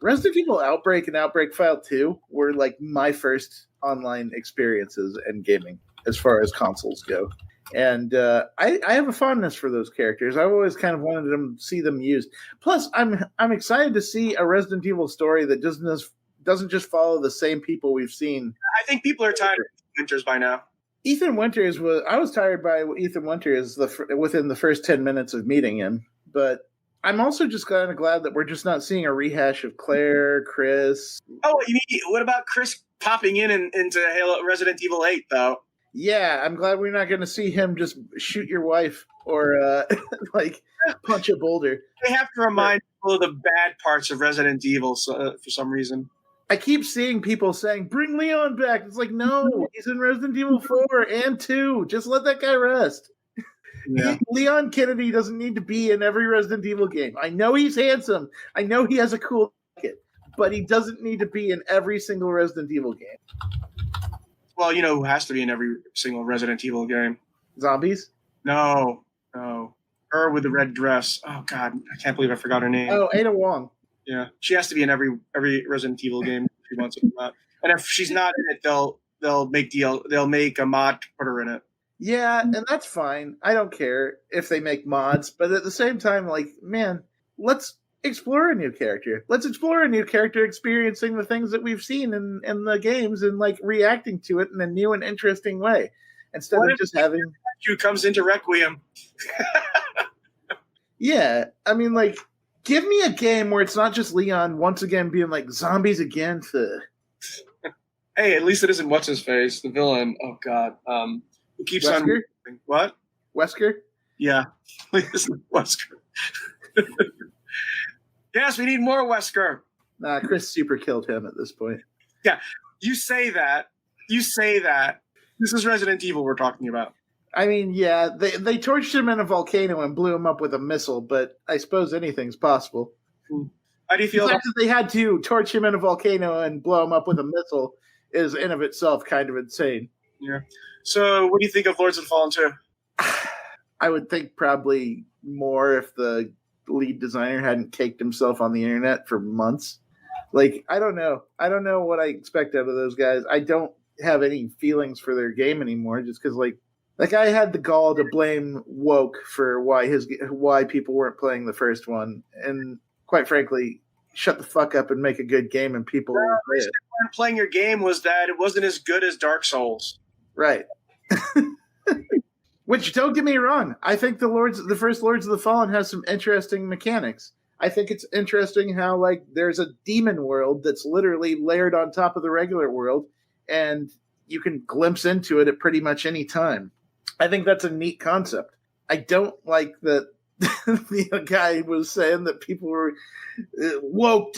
Resident Evil Outbreak and Outbreak File 2 were like my first online experiences in gaming as far as consoles go. And I have a fondness for those characters. I've always kind of wanted to see them used. Plus, I'm excited to see a Resident Evil story that doesn't just follow the same people we've seen. I think people are tired of Winters by now. Ethan Winters I was tired by Ethan Winters within the first 10 minutes of meeting him, but I'm also just kind of glad that we're just not seeing a rehash of Claire, Chris. Oh, you mean, what about Chris popping into Resident Evil 8 though? Yeah, I'm glad we're not going to see him just shoot your wife or like punch a boulder. They have to remind people of the bad parts of Resident Evil for some reason. I keep seeing people saying, bring Leon back. It's like, no, he's in Resident Evil 4 and 2. Just let that guy rest. Yeah. Leon Kennedy doesn't need to be in every Resident Evil game. I know he's handsome. I know he has a cool jacket, but he doesn't need to be in every single Resident Evil game. Well, you know who has to be in every single Resident Evil game? Zombies? No. Her with the red dress. Oh, God. I can't believe I forgot her name. Oh, Ada Wong. Yeah. She has to be in every Resident Evil game if she wants to come out. And if she's not in it, they'll make a mod to put her in it. Yeah, and that's fine. I don't care if they make mods, but at the same time, like, man, let's explore a new character. Let's explore a new character experiencing the things that we've seen in the games and like reacting to it in a new and interesting way instead of just having who comes into Requiem. Yeah, I mean, like, give me a game where it's not just Leon once again being like zombies again. Hey, at least it isn't what's his face, the villain. Oh God, who keeps Wesker? on what? Wesker? Yeah, please, Wesker. Yes, we need more Wesker. Nah, Chris super killed him at this point. Yeah, you say that. This is Resident Evil we're talking about. I mean, yeah, they torched him in a volcano and blew him up with a missile, but I suppose anything's possible. How do you feel? The fact that they had to torch him in a volcano and blow him up with a missile is in of itself kind of insane. Yeah. So, what do you think of Lords of the Fallen 2? I would think probably more if the lead designer hadn't caked himself on the internet for months. Like, I don't know. I don't know what I expect out of those guys. I don't have any feelings for their game anymore just because, like, that guy had the gall to blame Woke for why people weren't playing the first one. And quite frankly, shut the fuck up and make a good game and people will play it. The reason they weren't playing your game was that it wasn't as good as Dark Souls. Right. Which, don't get me wrong, I think the first Lords of the Fallen has some interesting mechanics. I think it's interesting how, like, there's a demon world that's literally layered on top of the regular world, and you can glimpse into it at pretty much any time. I think that's a neat concept. I don't like that the guy was saying that people were woke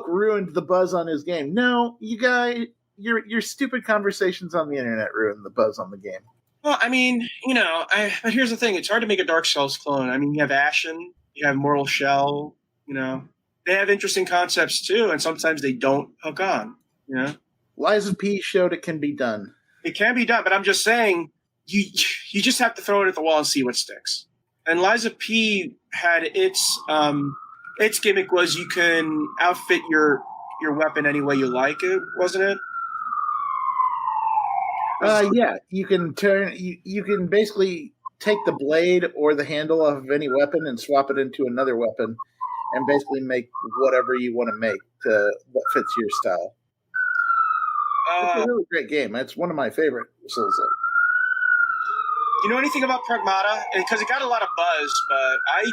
ruined the buzz on his game. No, you guys, your stupid conversations on the internet ruined the buzz on the game. Well, I mean, but here's the thing. It's hard to make a Dark Souls clone. I mean, you have Ashen, you have Mortal Shell, They have interesting concepts, too, and sometimes they don't hook on, Liza P. showed it can be done. It can be done, but I'm just saying, you just have to throw it at the wall and see what sticks. And Liza P. had its gimmick was you can outfit your weapon any way you like it, wasn't it? Yeah, you can you can basically take the blade or the handle off of any weapon and swap it into another weapon and basically make whatever you want to make that fits your style. It's a really great game. It's one of my favorite Souls-like. You know anything about Pragmata? Because it got a lot of buzz, but I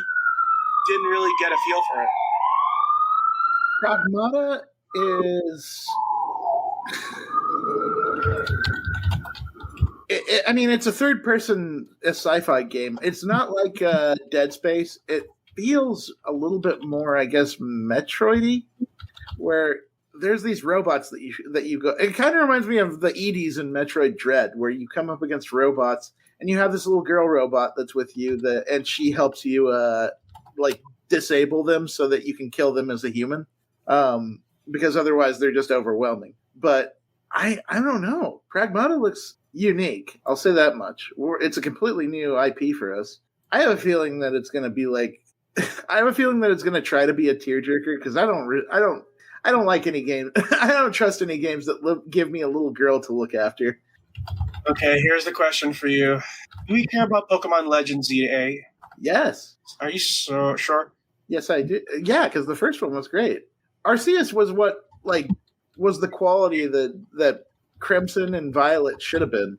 didn't really get a feel for it. Pragmata is... I mean, it's a third-person sci-fi game. It's not like Dead Space. It feels a little bit more, I guess, Metroid-y, where there's these robots that you go. It kind of reminds me of the Edie's in Metroid Dread, where you come up against robots, and you have this little girl robot that's with you, and she helps you disable them so that you can kill them as a human, because otherwise they're just overwhelming. But I don't know. Pragmata looks unique. I'll say that much. It's a completely new IP for us. I have a feeling that it's going to be like. I have a feeling that it's going to try to be a tearjerker because I don't I don't like any game. I don't trust any games that give me a little girl to look after. Okay, here's the question for you: do we care about Pokemon Legends EA? Yes. Are you so sure? Yes, I do. Yeah, because the first one was great. Arceus was was the quality that Crimson and Violet should have been.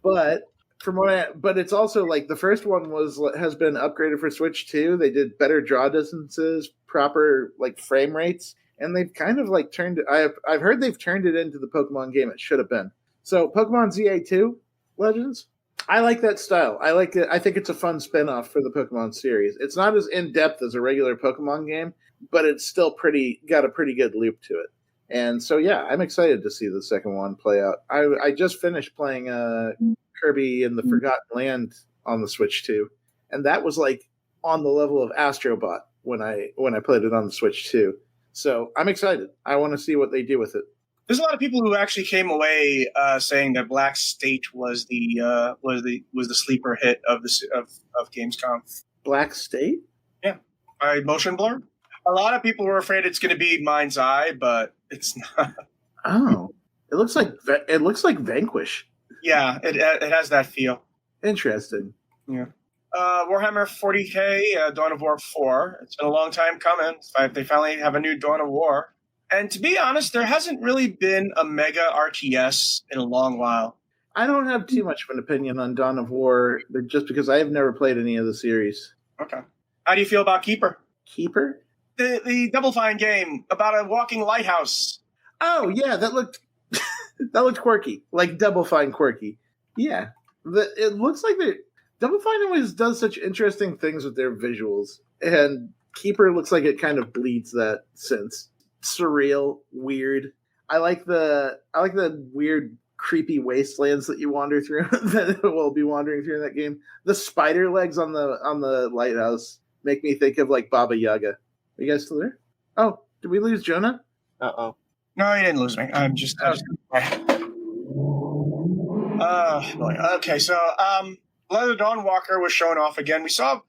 But but it's also like the first one has been upgraded for Switch 2. They did better draw distances, proper like frame rates, and they've kind of like turned it. I've heard they've turned it into the Pokemon game it should have been. So Pokemon ZA2 Legends, I like that style. I like it. I think it's a fun spin-off for the Pokemon series. It's not as in-depth as a regular Pokemon game, but it's still got a pretty good loop to it. And so, yeah, I'm excited to see the second one play out. I just finished playing Kirby in the Forgotten Land on the Switch 2, and that was like on the level of Astrobot when I played it on the Switch 2. So I'm excited. I want to see what they do with it. There's a lot of people who actually came away saying that Black State was the sleeper hit of Gamescom. Black State? Yeah, by Motion Blur. A lot of people were afraid it's going to be Mind's Eye, but it's not. Oh, it looks like Vanquish. Yeah, it has that feel. Interesting. Yeah. Warhammer 40K, Dawn of War 4. It's been a long time coming. They finally have a new Dawn of War. And to be honest, there hasn't really been a mega RTS in a long while. I don't have too much of an opinion on Dawn of War, just because I have never played any of the series. Okay. How do you feel about Keeper? Keeper? The Double Fine game about a walking lighthouse. Oh, yeah, that looked quirky. Like Double Fine quirky. Yeah. It looks like Double Fine always does such interesting things with their visuals. And Keeper looks like it kind of bleeds that sense. Surreal, weird. I like the weird, creepy wastelands that you wander through. That will be wandering through in that game. The spider legs on the lighthouse make me think of like Baba Yaga. Are you guys still there? Oh, did we lose Jonah? Uh-oh. No, you didn't lose me. I'm just okay. So, Leather Dawnwalker was shown off again. We saw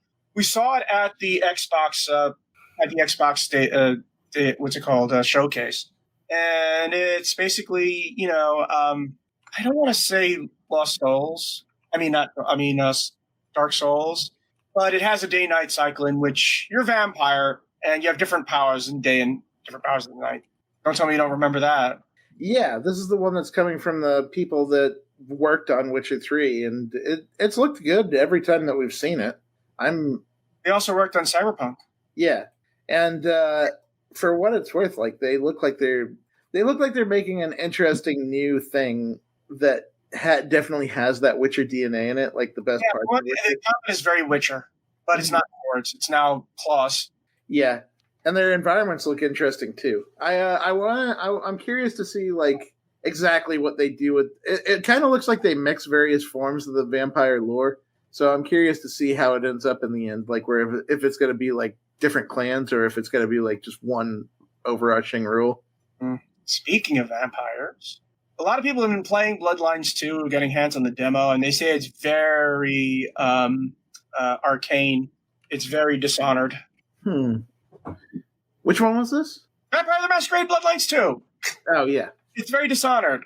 it at the Xbox what's it called? Showcase. And it's basically, I don't want to say Lost Souls. Dark Souls. But it has a day-night cycle in which you're a vampire and you have different powers in day and different powers in the night. Don't tell me you don't remember that. Yeah, this is the one that's coming from the people that worked on Witcher 3, and it's looked good every time that we've seen it. They also worked on Cyberpunk. Yeah, and for what it's worth, like they look like they're making an interesting new thing that definitely has that Witcher DNA in it. Like the best part. Well, the content is very Witcher, but it's not Horde. It's now Claws. Yeah, and their environments look interesting too. I'm curious to see like exactly what they do with it. It kind of looks like they mix various forms of the vampire lore. So I'm curious to see how it ends up in the end. Like if it's going to be like different clans or if it's going to be like just one overarching rule. Speaking of vampires, a lot of people have been playing Bloodlines 2, getting hands on the demo, and they say it's very arcane. It's very Dishonored. Which one was this? Vampire the Masquerade Bloodlines 2. Oh, yeah. It's very Dishonored.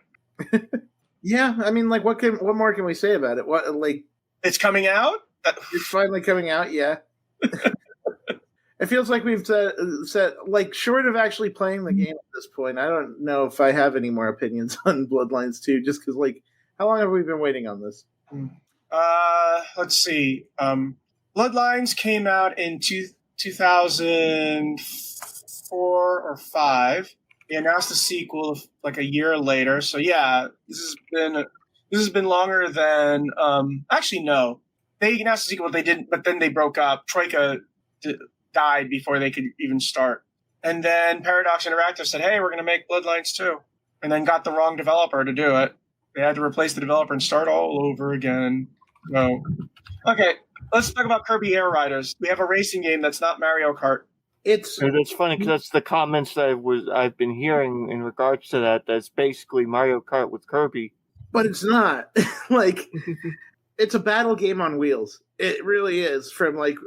Yeah, I mean, like, what more can we say about it? What, like, it's coming out? It's finally coming out, yeah. It feels like we've said, like, short of actually playing the game at this point, I don't know if I have any more opinions on Bloodlines 2, just because, like, how long have we been waiting on this? Let's see. Bloodlines came out in 2004 or 5. They announced a sequel like a year later. So yeah, this has been longer than. Actually, no. They announced a sequel, they didn't. But then they broke up. Troika died before they could even start. And then Paradox Interactive said, "Hey, we're going to make Bloodlines 2," and then got the wrong developer to do it. They had to replace the developer and start all over again. No. Okay, let's talk about Kirby Air Riders. We have a racing game that's not Mario Kart. It's funny because that's the comments that I've been hearing in regards to that. That's basically Mario Kart with Kirby, but it's not. Like, it's a battle game on wheels. It really is. From like,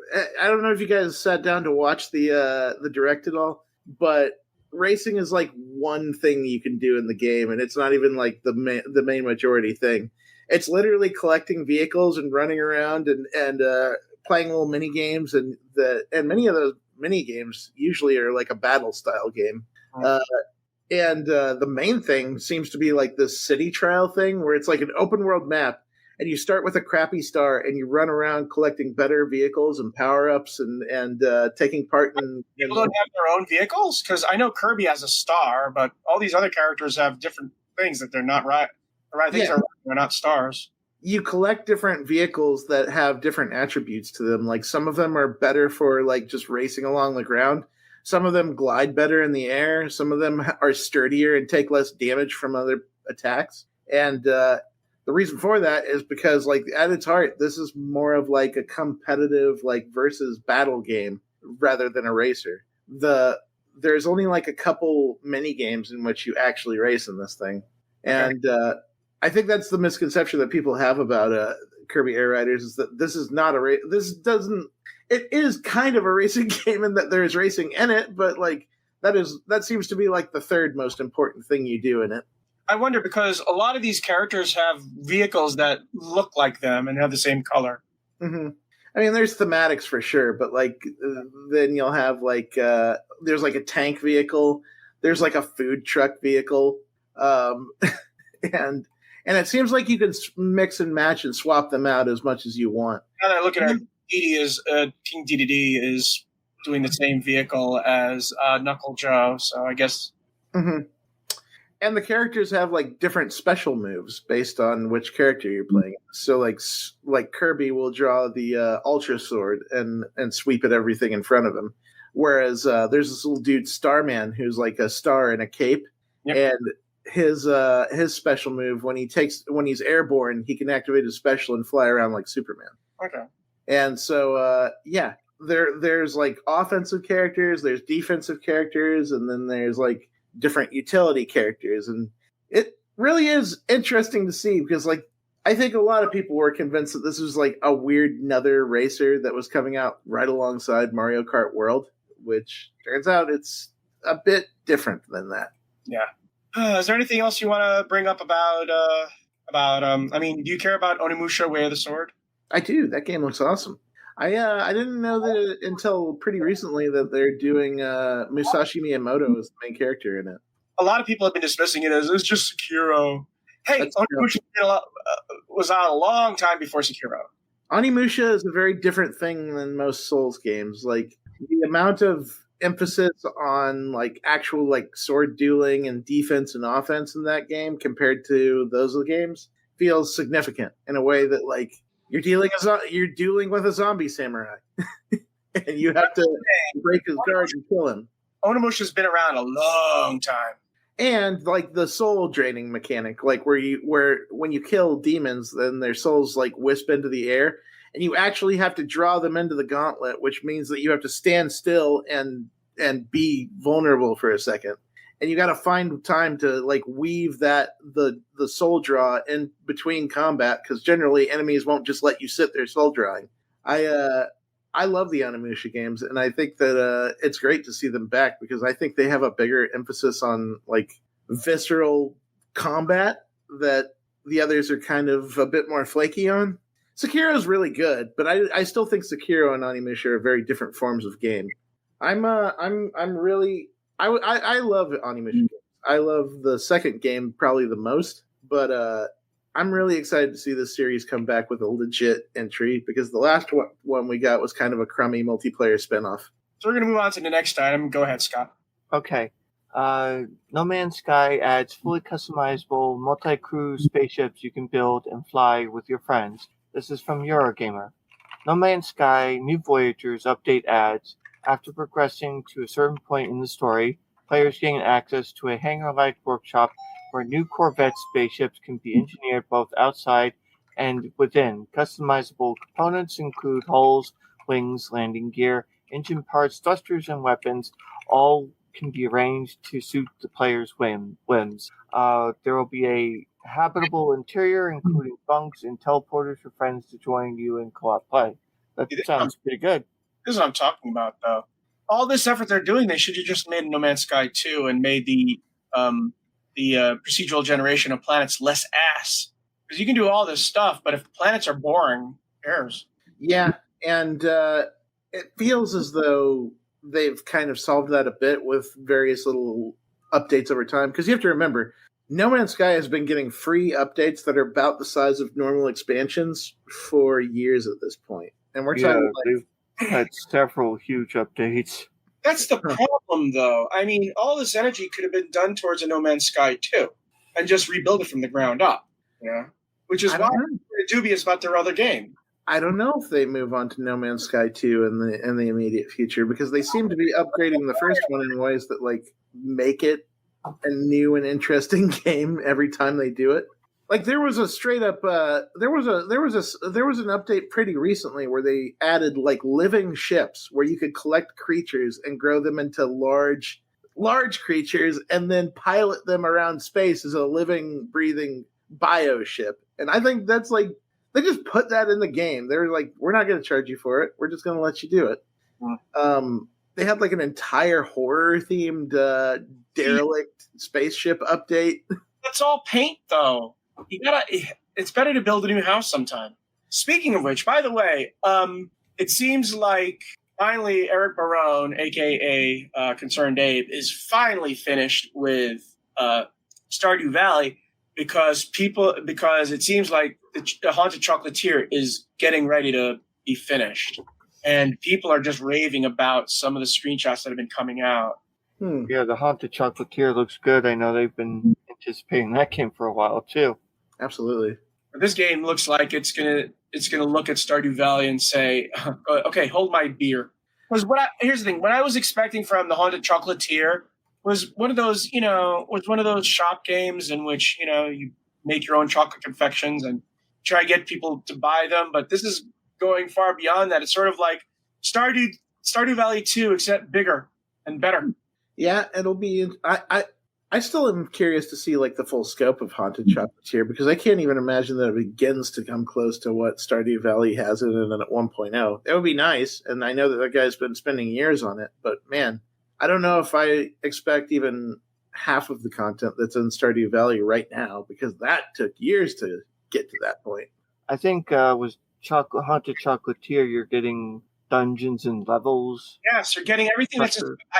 I don't know if you guys sat down to watch the direct at all, but racing is like one thing you can do in the game, and it's not even like the main majority thing. It's literally collecting vehicles and running around and playing little mini games, and many of those mini games usually are like a battle style game. And the main thing seems to be like this city trial thing where it's like an open world map, and you start with a crappy star and you run around collecting better vehicles and power ups and taking part in. People don't have their own vehicles, because I know Kirby has a star, but all these other characters have different things that they're not right. The right things are they're not stars. You collect different vehicles that have different attributes to them. Like some of them are better for like just racing along the ground. Some of them glide better in the air. Some of them are sturdier and take less damage from other attacks. And the reason for that is because, like, at its heart, this is more of like a competitive, like, versus battle game rather than a racer. There's only like a couple mini games in which you actually race in this thing, and I think that's the misconception that people have about Kirby Air Riders, is that this is not a race. It is kind of a racing game in that there's racing in it, but like that seems to be like the third most important thing you do in it. I wonder, because a lot of these characters have vehicles that look like them and have the same color. Mm-hmm. I mean, there's thematics for sure, but like then you'll have like there's like a tank vehicle, there's like a food truck vehicle, and it seems like you can mix and match and swap them out as much as you want. Now that I look at it, King DDD is doing the same vehicle as Knuckle Joe, so I guess. Mm-hmm. And the characters have like different special moves based on which character you're playing. So like Kirby will draw the Ultra Sword and sweep at everything in front of him, whereas there's this little dude Starman who's like a star in a cape, and his special move when he's airborne, he can activate his special and fly around like Superman. Okay. And so there's like offensive characters, there's defensive characters, and then there's like different utility characters, and it really is interesting to see, because like I think a lot of people were convinced that this was like a weird another racer that was coming out right alongside Mario Kart World, which turns out it's a bit different than that. Yeah. Is there anything else you want to bring up about I mean, do you care about Onimusha Way of the Sword? I do. That game looks awesome. I didn't know that until pretty recently that they're doing Musashi Miyamoto as the main character in it. A lot of people have been dismissing it as it's just Sekiro. Hey, Onimusha was out a long time before Sekiro. Onimusha is a very different thing than most Souls games. Like the amount of emphasis on like actual like sword dueling and defense and offense in that game compared to those games feels significant in a way that like you're dueling with a zombie samurai, and you have to break his guard and kill him. Onimusha's been around a long time, and like the soul draining mechanic, like where when you kill demons, then their souls like wisp into the air, and you actually have to draw them into the gauntlet, which means that you have to stand still and be vulnerable for a second. And you got to find time to like weave that the soul draw in between combat, because generally enemies won't just let you sit there soul drawing. I love the Onimusha games, and I think that it's great to see them back, because I think they have a bigger emphasis on like visceral combat that the others are kind of a bit more flaky on. Sekiro's really good, but I still think Sekiro and Onimusha are very different forms of game. I love Onimusha games. I love the second game probably the most, but I'm really excited to see this series come back with a legit entry, because the last one we got was kind of a crummy multiplayer spinoff. So we're going to move on to the next item. Go ahead, Scott. Okay. No Man's Sky adds fully customizable multi-crew spaceships you can build and fly with your friends. This is from Eurogamer. No Man's Sky New Voyagers update adds, after progressing to a certain point in the story, players gain access to a hangar-like workshop where new Corvette spaceships can be engineered both outside and within. Customizable components include hulls, wings, landing gear, engine parts, thrusters, and weapons. All can be arranged to suit the player's whims. There will be a habitable interior, including bunks and teleporters for friends to join you in co-op play. That sounds pretty good. This is what I'm talking about, though. all this effort they're doing, they should have just made No Man's Sky 2 and made the procedural generation of planets less ass. Because you can do all this stuff, but if the planets are boring, who cares? Yeah, and it feels as though they've kind of solved that a bit with various little updates over time. Because you have to remember, No Man's Sky has been getting free updates that are about the size of normal expansions for years at this point. And we're talking they've had several huge updates. That's the problem, though. I mean, all this energy could have been done towards a No Man's Sky 2 and just rebuild it from the ground up. Yeah, which is why I'm dubious about their other game. I don't know if they move on to No Man's Sky 2 in the immediate future, because they seem to be upgrading the first one in ways that like make it a new and interesting game every time they do it. Like there was a straight up there was an update pretty recently where they added like living ships where you could collect creatures and grow them into large creatures and then pilot them around space as a living, breathing bio ship. And I think that's like, they just put that in the game. They're like, we're not going to charge you for it. We're just going to let you do it. They had like an entire horror-themed derelict spaceship update. That's all paint, though. It's better to build a new house sometime. Speaking of which, by the way, it seems like finally Eric Barone, a.k.a. Concerned Abe, is finally finished with Stardew Valley because it seems like the Haunted Chocolatier is getting ready to be finished. And people are just raving about some of the screenshots that have been coming out. Yeah, the Haunted Chocolatier looks good. I know they've been anticipating that game for a while, too. Absolutely. This game looks like it's gonna look at Stardew Valley and say, okay, hold my beer. Here's the thing. What I was expecting from the Haunted Chocolatier was one of those shop games in which, you make your own chocolate confections and try to get people to buy them. But this is going far beyond that. It's sort of like Stardew Valley 2, except bigger and better. Yeah, it'll be. I still am curious to see like the full scope of Haunted Chocolatier, because I can't even imagine that it begins to come close to what Stardew Valley has in it at 1.0. It would be nice, and I know that guy's been spending years on it, but man, I don't know if I expect even half of the content that's in Stardew Valley right now, because that took years to get to that point. I think with Haunted Chocolatier, you're getting dungeons and levels. Yes, you're getting everything I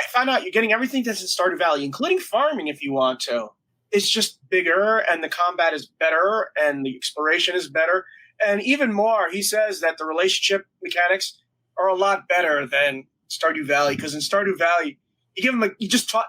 found out you're getting everything that's in Stardew Valley, including farming if you want to. It's just bigger, and the combat is better, and the exploration is better. And even more, he says that the relationship mechanics are a lot better than Stardew Valley, because in Stardew Valley, you give them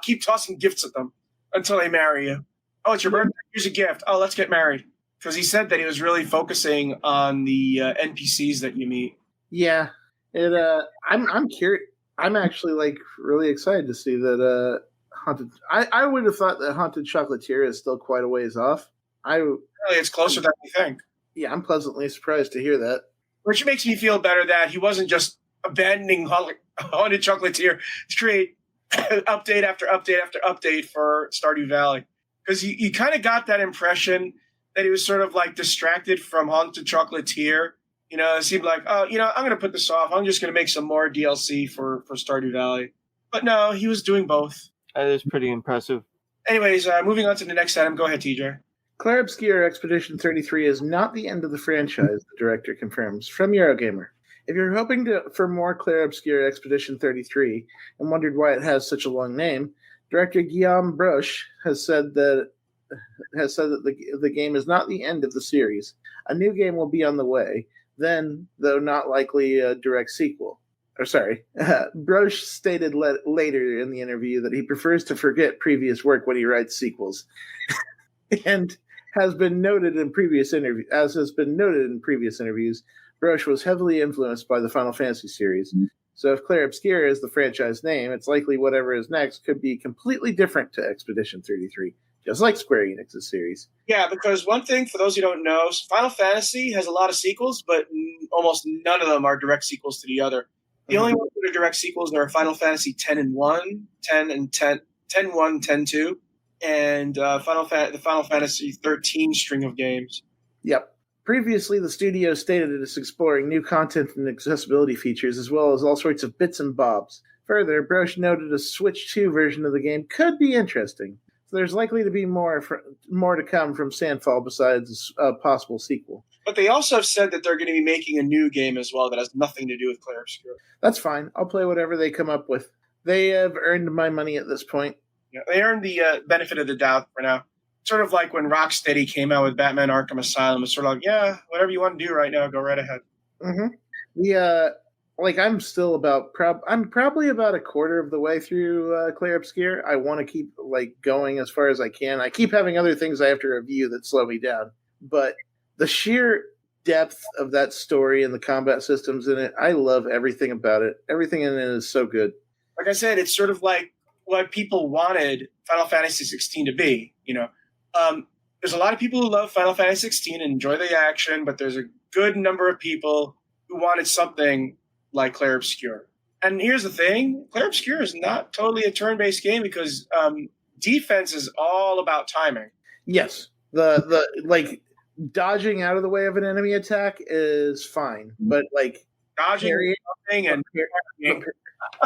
keep tossing gifts at them until they marry you. Oh, it's your birthday. Here's a gift. Oh, let's get married. Because he said that he was really focusing on the NPCs that you meet. Yeah. I'm curious. I'm actually like really excited to see that Haunted. I would have thought that Haunted Chocolatier is still quite a ways off. Really, it's closer than we think. Yeah, I'm pleasantly surprised to hear that. Which makes me feel better that he wasn't just abandoning Haunted Chocolatier to create update after update after update for Stardew Valley. Because you kind of got that impression that he was sort of like distracted from Haunted Chocolatier. It seemed like, I'm going to put this off. I'm just going to make some more DLC for Stardew Valley. But no, he was doing both. That is pretty impressive. Anyways, moving on to the next item. Go ahead, TJ. Clair Obscur Expedition 33 is not the end of the franchise, the director confirms, from Eurogamer. If you're hoping for more Clair Obscur Expedition 33 and wondered why it has such a long name, director Guillaume Broche has said that the game is not the end of the series. A new game will be on the way. Then, though not likely a direct sequel. Broche stated later in the interview that he prefers to forget previous work when he writes sequels, and has been noted in previous interviews. Broche was heavily influenced by the Final Fantasy series. So if Clair Obscur is the franchise name, it's likely whatever is next could be completely different to Expedition 33. Just like Square Enix's series. Yeah, because one thing, for those who don't know, Final Fantasy has a lot of sequels, but almost none of them are direct sequels to the other. The only ones that are direct sequels are Final Fantasy 10 and 1, 10 and 10, 10 1, 10 2, and the Final Fantasy 13 string of games. Yep. Previously, the studio stated it is exploring new content and accessibility features, as well as all sorts of bits and bobs. Further, Brosh noted a Switch 2 version of the game could be interesting. So there's likely to be more to come from Sandfall besides a possible sequel. But they also have said that they're going to be making a new game as well that has nothing to do with Clair Obscur. That's fine. I'll play whatever they come up with. They have earned my money at this point. Yeah, they earned the benefit of the doubt for now. Sort of like when Rocksteady came out with Batman Arkham Asylum. It's sort of like, yeah, whatever you want to do right now, go right ahead. Mm-hmm. I'm still about I'm probably about a quarter of the way through Clair Obscur. I want to keep going as far as I can. I keep having other things I have to review that slow me down, but the sheer depth of that story and the combat systems in it, I love everything about it. Everything in it is so good. Like I said, it's sort of like what people wanted Final Fantasy 16 to be. There's a lot of people who love Final Fantasy 16 and enjoy the action, but there's a good number of people who wanted something like Clair Obscur. And here's the thing, Clair Obscur is not totally a turn-based game because defense is all about timing. Yes. The dodging out of the way of an enemy attack is fine, but dodging, jumping, and parrying.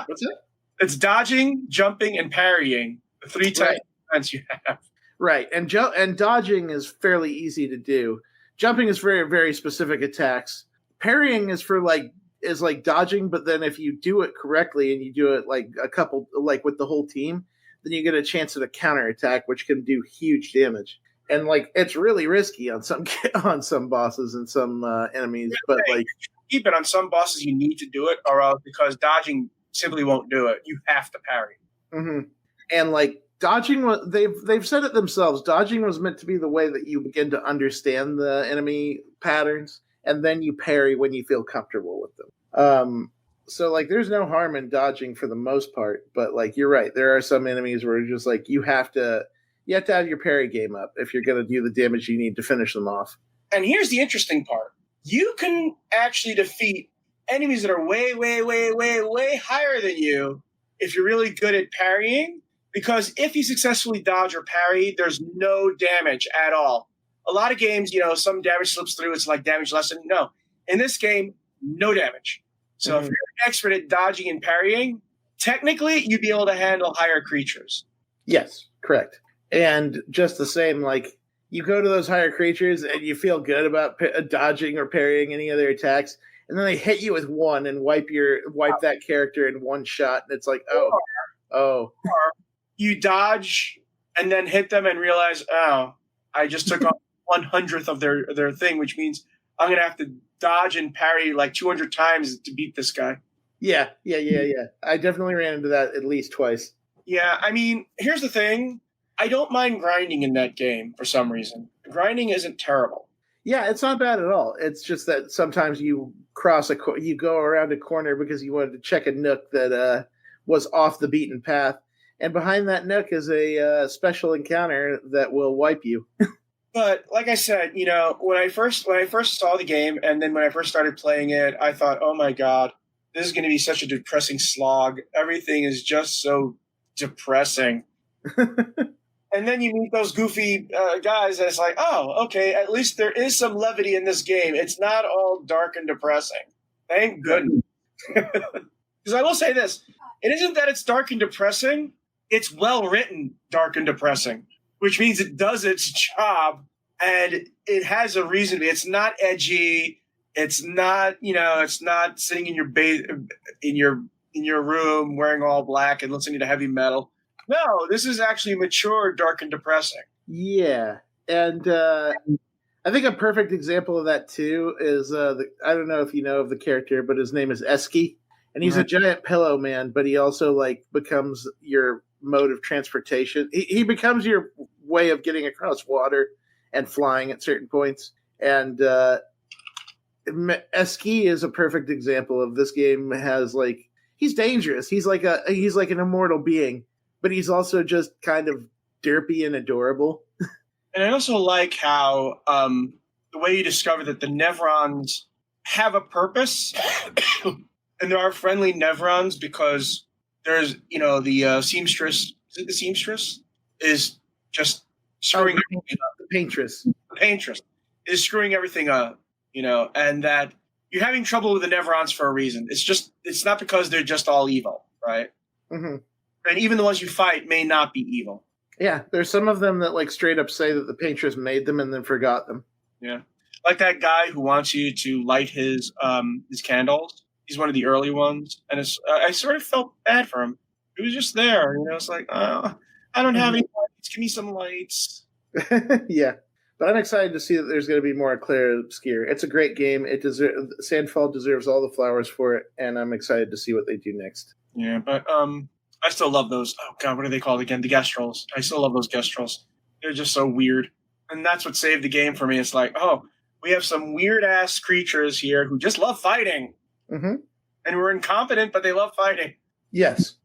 What's it? It's dodging, jumping, and parrying. The three types of defense you have. Right, and dodging is fairly easy to do. Jumping is very, very specific attacks. Parrying is for like dodging, but then if you do it correctly and you do it a couple with the whole team, then you get a chance at a counter attack, which can do huge damage. And it's really risky on some bosses and some enemies, but keep it on some bosses. You need to do it, or else because dodging simply won't do it. You have to parry. Mm-hmm. And dodging, they've said it themselves. Dodging was meant to be the way that you begin to understand the enemy patterns, and then you parry when you feel comfortable with them. So there's no harm in dodging for the most part, but you're right. There are some enemies where it's just you have to have your parry game up if you're going to do the damage you need to finish them off. And here's the interesting part: you can actually defeat enemies that are way, way, way, way, way higher than you if you're really good at parrying. Because if you successfully dodge or parry, there's no damage at all. A lot of games, some damage slips through. It's like damage lesson. No. In this game, no damage. So if you're an expert at dodging and parrying, technically you'd be able to handle higher creatures. Yes, correct. And just the same, you go to those higher creatures and you feel good about dodging or parrying any other attacks, and then they hit you with one and wipe that character in one shot, and it's Or you dodge and then hit them and realize, I just took off 1/100th of their thing, which means I'm going to have to dodge and parry 200 times to beat this guy. Yeah. I definitely ran into that at least twice. Yeah, I mean, here's the thing. I don't mind grinding in that game for some reason. Grinding isn't terrible. Yeah, it's not bad at all. It's just that sometimes you you go around a corner because you wanted to check a nook that was off the beaten path. And behind that nook is a special encounter that will wipe you. But like I said, when I first saw the game, and then when I first started playing it, I thought, oh my God, this is going to be such a depressing slog. Everything is just so depressing. And then you meet those goofy guys, and it's like, oh, okay, at least there is some levity in this game. It's not all dark and depressing. Thank goodness. Because I will say this, it isn't that it's dark and depressing. It's well-written, dark and depressing, which means it does its job, and it has a reason to be. It's not edgy. It's not, it's not sitting in your room wearing all black and listening to heavy metal. No, this is actually mature, dark, and depressing. Yeah, and I think a perfect example of that too is I don't know if you know of the character, but his name is Esky, and he's a giant pillow man. But he also becomes your mode of transportation. He becomes your way of getting across water and flying at certain points. And Esky is a perfect example of this game. Has he's dangerous. He's like an immortal being. But he's also just kind of derpy and adorable. And I also like how the way you discover that the Nevrons have a purpose, and there are friendly Nevrons because there's, the seamstress. Is it the seamstress? Is just screwing everything up. The paintress. The paintress is screwing everything up, and that you're having trouble with the Nevrons for a reason. It's not because they're just all evil, right? Mm-hmm. And even the ones you fight may not be evil. Yeah, there's some of them that like straight up say that the painters made them and then forgot them. Yeah, like that guy who wants you to light his candles. He's one of the early ones, and I sort of felt bad for him. He was just there, it's like, I don't have any lights. Give me some lights. Yeah, but I'm excited to see that there's going to be more Clair Obscur. It's a great game. Sandfall deserves all the flowers for it, and I'm excited to see what they do next. Yeah, but I still love those. Oh God, what are they called again? The guest trolls. I still love those guest trolls. They're just so weird, and that's what saved the game for me. It's like, oh, we have some weird ass creatures here who just love fighting, mm-hmm. and we're incompetent, but they love fighting. Yes,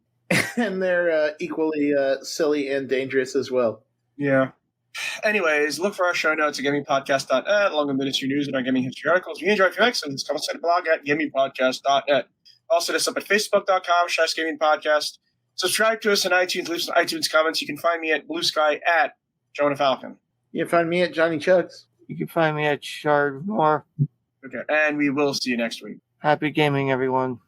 and they're equally silly and dangerous as well. Yeah. Anyways, look for our show notes at gamingpodcast.net, along with miniature news and our gaming history articles. If you enjoy your excellence, come on the blog at gamingpodcast.net. Also, hit us up at facebook.com/gamingpodcast. Subscribe to us on iTunes. Leave some iTunes comments. You can find me at Blue Sky at Jonah Falcon. You can find me at Johnny Chugs. You can find me at Shardmore. Okay, and we will see you next week. Happy gaming, everyone.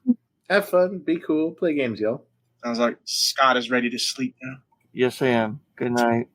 Have fun. Be cool. Play games, y'all. Sounds like Scott is ready to sleep now. Yes, I am. Good night.